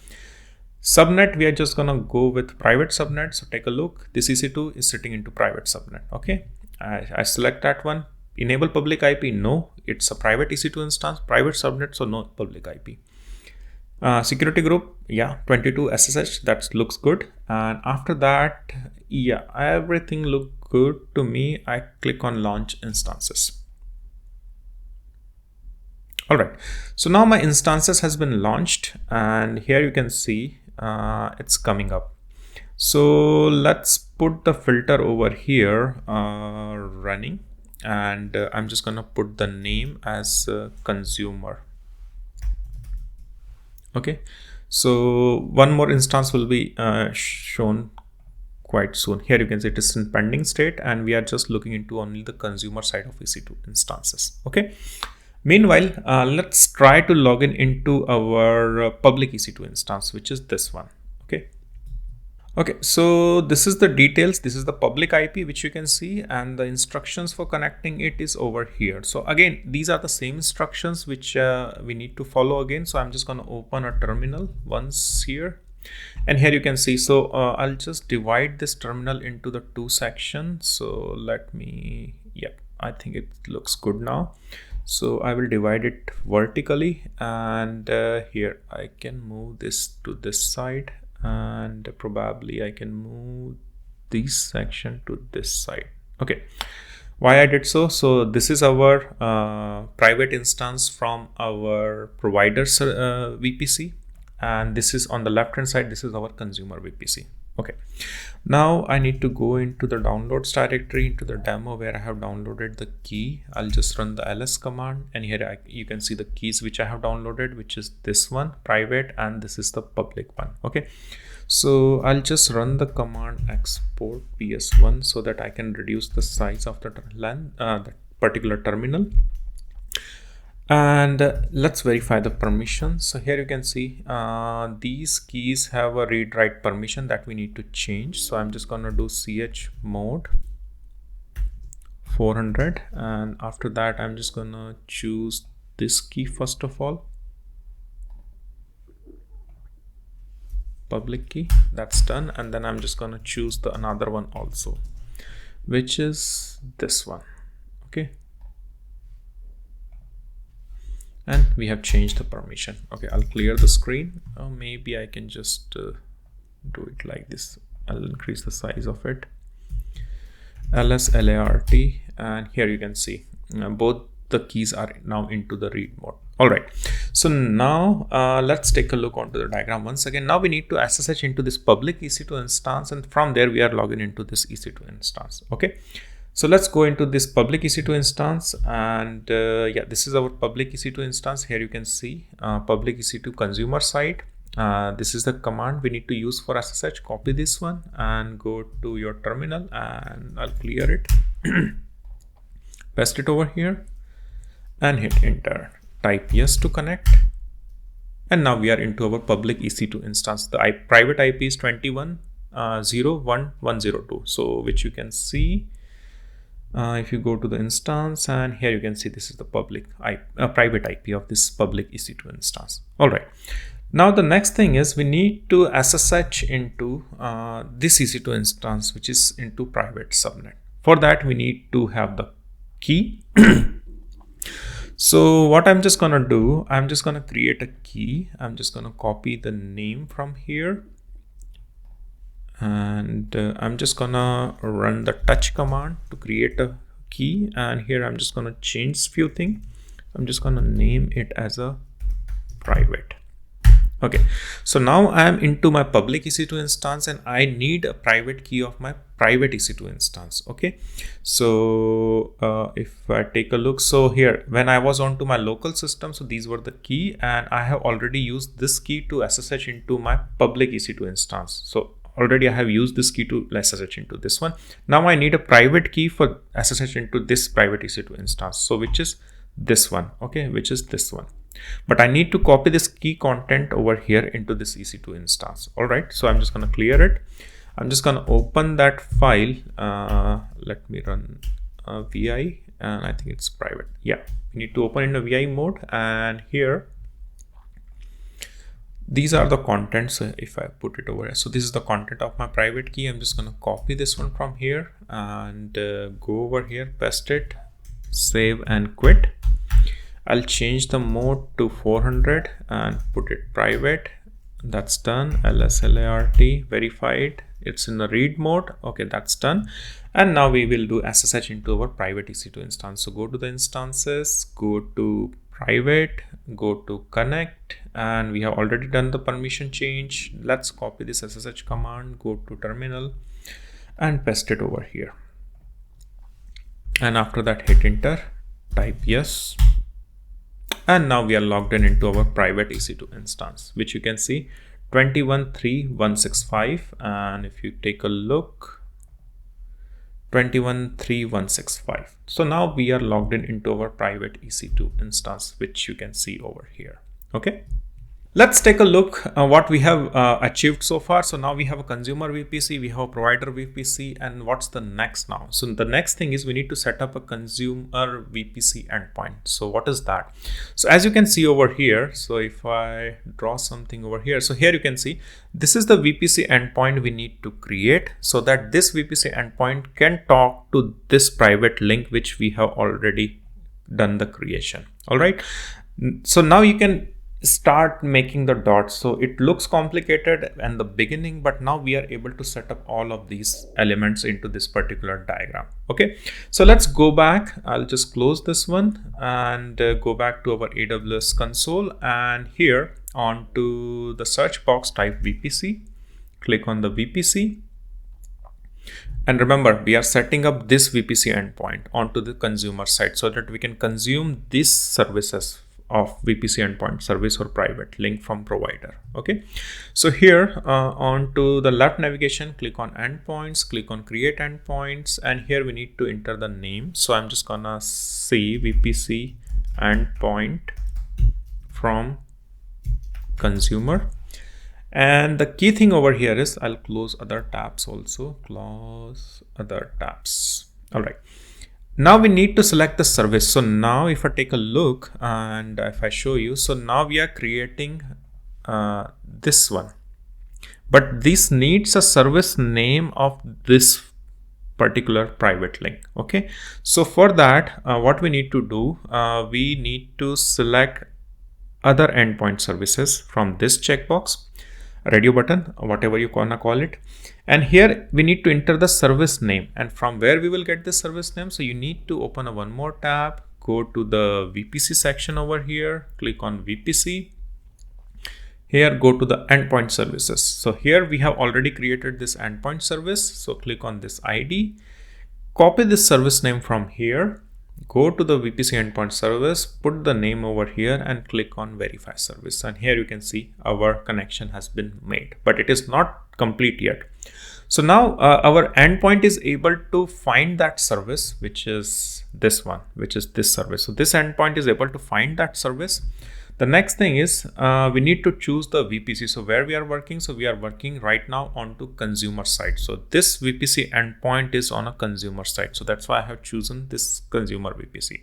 Subnet, we are just gonna go with private subnet. So take a look, this EC2 is sitting into private subnet. Okay, I select that one. Enable public IP, no, it's a private EC2 instance. Private subnet, so no public IP. Security group, yeah, 22 SSH, that looks good. And after that, yeah, everything looked good to me. I click on launch instances. All right, so now my instances has been launched, and here you can see it's coming up. So let's put the filter over here, running, and I'm just gonna put the name as consumer. Okay, so one more instance will be shown quite soon. Here you can see it is in pending state, and we are just looking into only the consumer side of EC2 instances. Okay. Meanwhile, let's try to log in into our public EC2 instance, which is this one. Okay. Okay, so this is the details. This is the public IP, which you can see, and the instructions for connecting it is over here. So again, these are the same instructions which we need to follow again. So I'm just going to open a terminal once here, and here you can see. So I'll just divide this terminal into the two sections. So let me, yep, I think it looks good now. So I will divide it vertically, and here I can move this to this side, and probably I can move this section to this side. Okay, why I did so? So this is our private instance from our provider's VPC, and this is on the left hand side, this is our consumer VPC. Okay, now I need to go into the downloads directory, into the demo where I have downloaded the key. I'll just run the ls command, and here you can see the keys which I have downloaded, which is this one, private, and this is the public one. Okay, so I'll just run the command export ps1 so that I can reduce the size of the that particular terminal. And let's verify the permissions. So here you can see these keys have a read write permission that we need to change. So I'm just going to do chmod 400, and after that I'm just going to choose this key first of all, public key. That's done, and then I'm just going to choose the another one also, which is this one. Okay, and we have changed the permission. Okay, I'll clear the screen. Maybe I can just do it like this. I'll increase the size of it. LART, and here you can see both the keys are now into the read mode. All right, so now let's take a look onto the diagram once again. Now we need to SSH into this public EC2 instance, and from there we are logging into this EC2 instance. Okay, so let's go into this public EC2 instance, and yeah, this is our public EC2 instance. Here you can see public EC2 consumer side. This is the command we need to use for SSH. Copy this one and go to your terminal, and I'll clear it. Paste it over here and hit enter. Type yes to connect, and now we are into our public EC2 instance. The private IP is 21.0.1.1.0.2, so which you can see if you go to the instance, and here you can see this is the public private IP of this public EC2 instance. All right, now the next thing is we need to SSH into this EC2 instance, which is into private subnet. For that we need to have the key. So what I'm just gonna do, I'm just gonna create a key. I'm just gonna copy the name from here, and I'm just gonna run the touch command to create a key, and here I'm just gonna change few things. I'm just gonna name it as a private. Okay, so now I am into my public EC2 instance, and I need a private key of my private EC2 instance. Okay, so if I take a look, so here when I was onto my local system, so these were the key, and I have already used this key to SSH into my public EC2 instance. So already I have used this key to SSH into this one. Now I need a private key for SSH into this private EC2 instance, so which is this one. Okay, which is this one. but I need to copy this key content over here into this EC2 instance. All right, so I'm just going to clear it. I'm just going to open that file. Let me run VI, and I think it's private. Yeah, we need to open in a VI mode, and here these are the contents. If I put it over here, so this is the content of my private key. I'm just going to copy this one from here and go over here, paste it, save and quit. I'll change the mode to 400 and put it private. That's done. LSLART verified. It's in the read mode. Okay, that's done. And now we will do SSH into our private EC2 instance. So go to the instances, go to private, go to connect, and we have already done the permission change. Let's copy this SSH command, go to terminal and paste it over here. And after that, hit enter, type yes. And now we are logged in into our private EC2 instance, which you can see 21.3.165. And if you take a look, 21.3.165. So now we are logged in into our private EC2 instance, which you can see over here. Okay. Let's take a look what we have achieved so far. So now we have a consumer VPC, we have a provider VPC, and what's the next now? So the next thing is we need to set up a consumer VPC endpoint. So what is that? So as you can see over here, so if I draw something over here, so here you can see this is the VPC endpoint we need to create so that this VPC endpoint can talk to this private link which we have already done the creation. All right. So now you can start making the dots. So it looks complicated in the beginning, but now we are able to set up all of these elements into this particular diagram. Okay, so let's go back. I'll just close this one and go back to our AWS console, and here onto the search box type VPC, click on the VPC. And remember, we are setting up this VPC endpoint onto the consumer side so that we can consume these services of VPC endpoint service or private link from provider. Okay, so here onto the left navigation, click on endpoints, click on create endpoints, and here we need to enter the name. So I'm just gonna say VPC endpoint from consumer. And the key thing over here is I'll close other tabs also, close other tabs. All right. Now we need to select the service. So now if I take a look and if I show you, so now we are creating this one, but this needs a service name of this particular private link. Okay, so for that what we need to do, we need to select other endpoint services from this checkbox, radio button, whatever you wanna call it. And here we need to enter the service name, and from where we will get the service name. So you need to open one more tab, go to the VPC section over here, click on VPC. Here go to the endpoint services. So here we have already created this endpoint service. So click on this ID, copy this service name from here, go to the VPC endpoint service, put the name over here and click on verify service. And here you can see our connection has been made, but it is not complete yet. So now our endpoint is able to find that service, which is this one, which is this service. So this endpoint is able to find that service. The next thing is we need to choose the VPC. So where we are working, so we are working right now onto consumer side. So this VPC endpoint is on a consumer side. So that's why I have chosen this consumer VPC.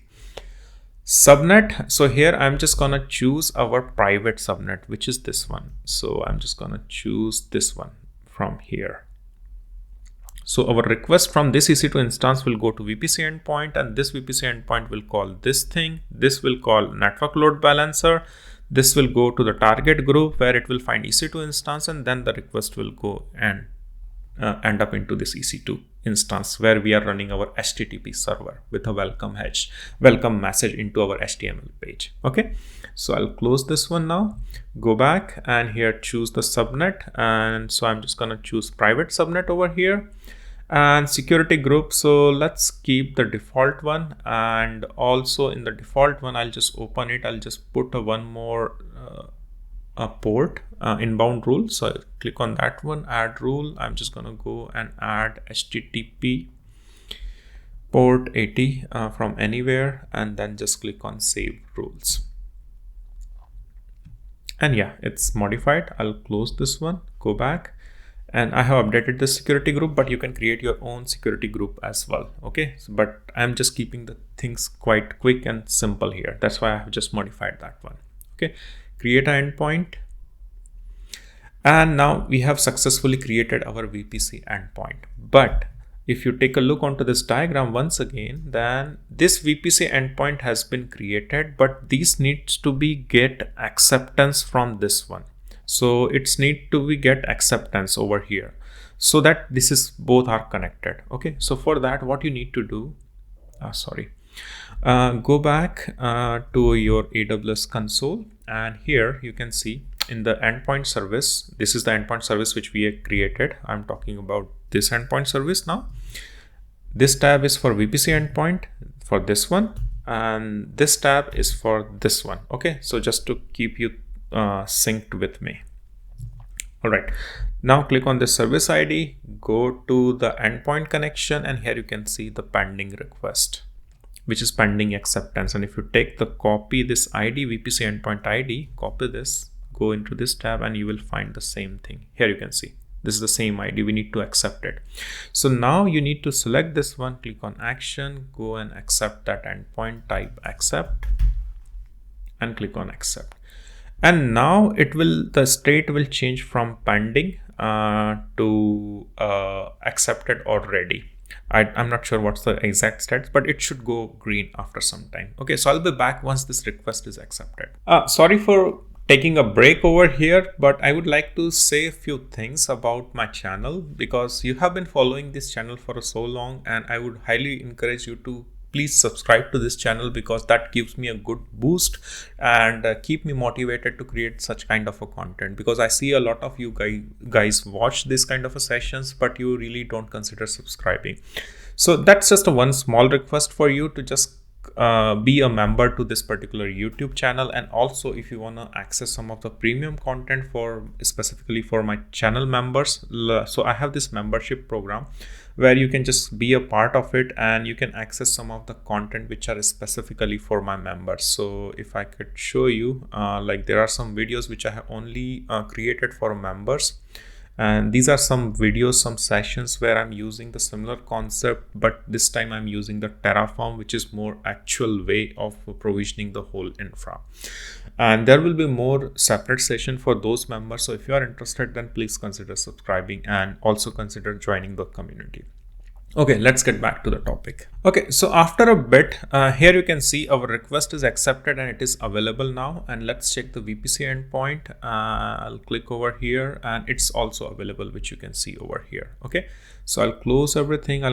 Subnet. So here I'm just gonna choose our private subnet, which is this one. So I'm just gonna choose this one from here. So our request from this EC2 instance will go to VPC endpoint, and this VPC endpoint will call this thing. This will call network load balancer. This will go to the target group where it will find EC2 instance, and then the request will go and end up into this EC2 instance where we are running our HTTP server with a welcome message into our HTML page. Okay, so I'll close this one now, go back and here choose the subnet, and so I'm just gonna choose private subnet over here. And security group, so let's keep the default one, and also in the default one I'll just open it, I'll just put one more port inbound rule. So I'll click on that one, add rule. I'm just gonna go and add HTTP port 80 from anywhere, and then just click on save rules. And yeah, it's modified. I'll close this one, go back, and I have updated the security group, but you can create your own security group as well. Okay, so, but I'm just keeping the things quite quick and simple here. That's why I have just modified that one. Okay, create an endpoint. And now we have successfully created our VPC endpoint. But if you take a look onto this diagram once again, then this VPC endpoint has been created, but this needs to be get acceptance from this one. So it's need to be get acceptance over here so that this is both are connected. Okay, so for that, what you need to do, go back to your AWS console, and here you can see in the endpoint service, this is the endpoint service which we have created. I'm talking about this endpoint service now. This tab is for VPC endpoint for this one, and this tab is for this one. Okay, so just to keep you synced with me. All right, now click on the service ID, go to the endpoint connection, and here you can see the pending request, which is pending acceptance. And if you take the copy this ID, VPC endpoint ID, copy this, go into this tab, and you will find the same thing. Here you can see this is the same ID, we need to accept it. So now you need to select this one, click on action, go and accept that endpoint, type accept and click on accept. And now the state will change from pending to accepted already. I'm not sure what's the exact stats, but it should go green after some time. Okay, so I'll be back once this request is accepted. Sorry for taking a break over here, but I would like to say a few things about my channel, because you have been following this channel for so long, and I would highly encourage you to please subscribe to this channel, because that gives me a good boost and keep me motivated to create such kind of a content, because I see a lot of you guys watch this kind of a sessions, but you really don't consider subscribing. So that's just a one small request for you to just be a member to this particular YouTube channel. And also, if you want to access some of the premium content for specifically for my channel members, so I have this membership program where you can just be a part of it and you can access some of the content which are specifically for my members. So if I could show you, like there are some videos which I have only created for members. And these are some videos, some sessions where I'm using the similar concept, but this time I'm using the Terraform, which is more actual way of provisioning the whole infra. And there will be more separate session for those members. So if you are interested, then please consider subscribing and also consider joining the community. Okay, let's get back to the topic. Okay, so after a bit, here you can see our request is accepted and it is available now. And let's check the VPC endpoint. I'll click over here and it's also available, which you can see over here. Okay, so I'll close everything.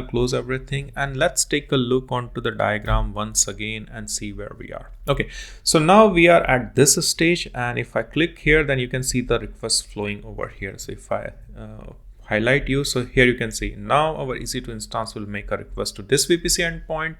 And let's take a look onto the diagram once again and see where we are. Okay, so now we are at this stage, and if I click here, then you can see the request flowing over here. So if I highlight you, so here you can see now our EC2 instance will make a request to this VPC endpoint.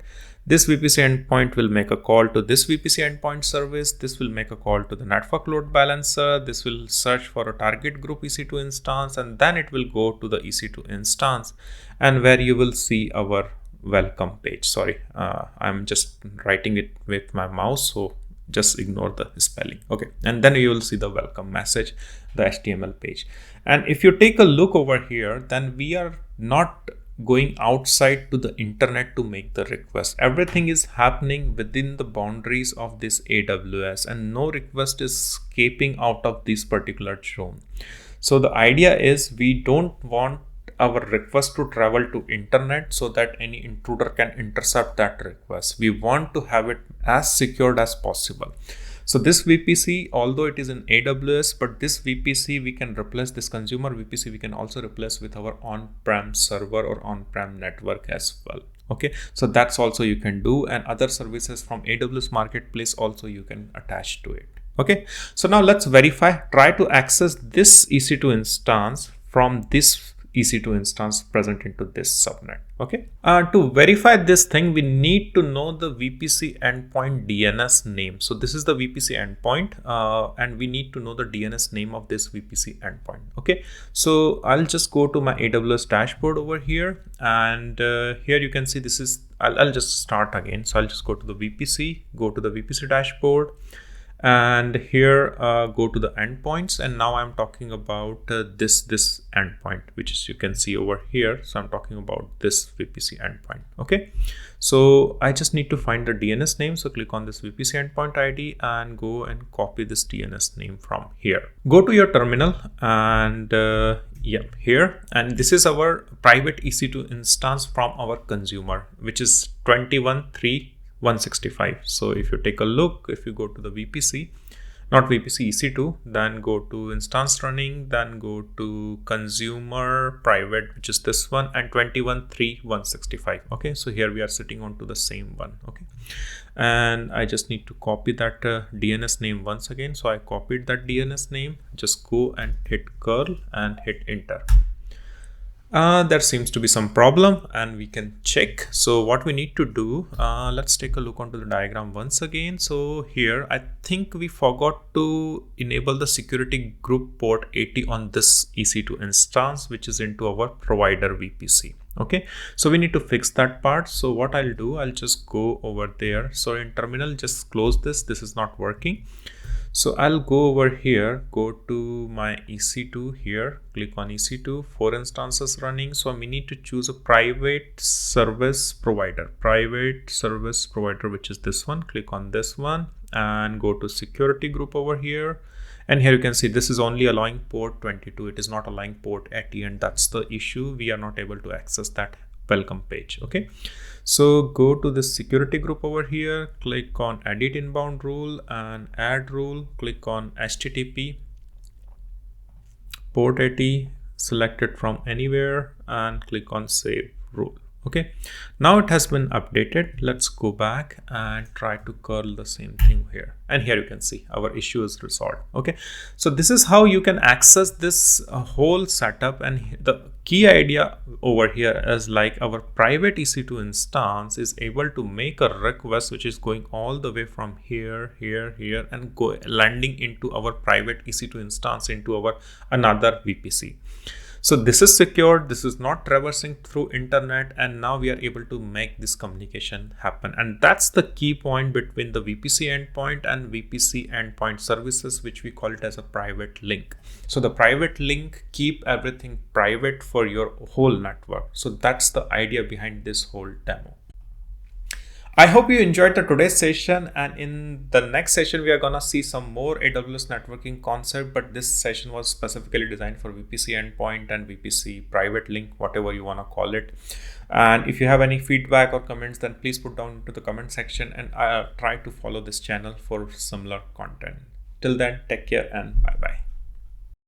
This VPC endpoint will make a call to this VPC endpoint service. This will make a call to the network load balancer. This will search for a target group EC2 instance, and then it will go to the EC2 instance, and where you will see our welcome page. Sorry, I'm just writing it with my mouse, so just ignore the spelling. Okay, and then you will see the welcome message, the HTML page. And if you take a look over here, then we are not going outside to the internet to make the request. Everything is happening within the boundaries of this AWS, and no request is escaping out of this particular zone. So the idea is we don't want our request to travel to internet so that any intruder can intercept that request. We want to have it as secured as possible. So this VPC, although it is in AWS, but this VPC we can replace, this consumer VPC we can also replace with our on-prem server or on-prem network as well. Okay, so that's also you can do, and other services from AWS marketplace also you can attach to it. Okay, so now let's verify, try to access this EC2 instance from this EC2 instance present into this subnet. Okay, to verify this thing, we need to know the VPC endpoint DNS name. So this is the VPC endpoint, and we need to know the DNS name of this VPC endpoint. Okay, so I'll just go to my AWS dashboard over here, and here you can see this is, I'll just start again. So I'll just go to the VPC, go to the VPC dashboard, And here go to the endpoints, and now I'm talking about this endpoint, which is, you can see over here. So I'm talking about this VPC endpoint. Okay, so I just need to find the DNS name. So click on this VPC endpoint ID and go and copy this DNS name from here. Go to your terminal and yep, here, and this is our private EC2 instance from our consumer, which is 21.3.165. So if you take a look, if you go to the VPC, not VPC EC2, then go to instance running, then go to consumer private, which is this one, and 21.3.165. Okay, so here we are sitting onto the same one. Okay, and I just need to copy that DNS name once again. So I copied that DNS name, just go and hit curl and hit enter. There seems to be some problem, and we can check. So what we need to do, let's take a look onto the diagram once again. So here I think we forgot to enable the security group port 80 on this EC2 instance, which is into our provider VPC. Okay, so we need to fix that part. So what I'll do, I'll just go over there. So in terminal, just close this. This is not working. So I'll go over here, go to my EC2 here, click on EC2, 4 instances running. So we need to choose a private service provider, which is this one. Click on this one and go to security group over here. And here you can see this is only allowing port 22. It is not allowing port 80, and that's the issue. We are not able to access that welcome page. Okay, so go to this security group over here, click on edit inbound rule and add rule, click on HTTP port 80, select it from anywhere and click on save rule. Okay, now it has been updated. Let's go back and try to curl the same thing here, and here you can see our issue is resolved. Okay, so this is how you can access this whole setup. And the key idea over here is like our private EC2 instance is able to make a request which is going all the way from here and go landing into our private EC2 instance into our another VPC. So this is secured, this is not traversing through internet, and now we are able to make this communication happen. And that's the key point between the VPC endpoint and VPC endpoint services, which we call it as a private link. So the private link keep everything private for your whole network. So that's the idea behind this whole demo. I hope you enjoyed the today's session, and in the next session we are gonna see some more AWS networking concept, but this session was specifically designed for VPC endpoint and VPC private link, whatever you wanna call it. And if you have any feedback or comments, then please put down into the comment section, and I'll try to follow this channel for similar content. Till then, take care and bye bye.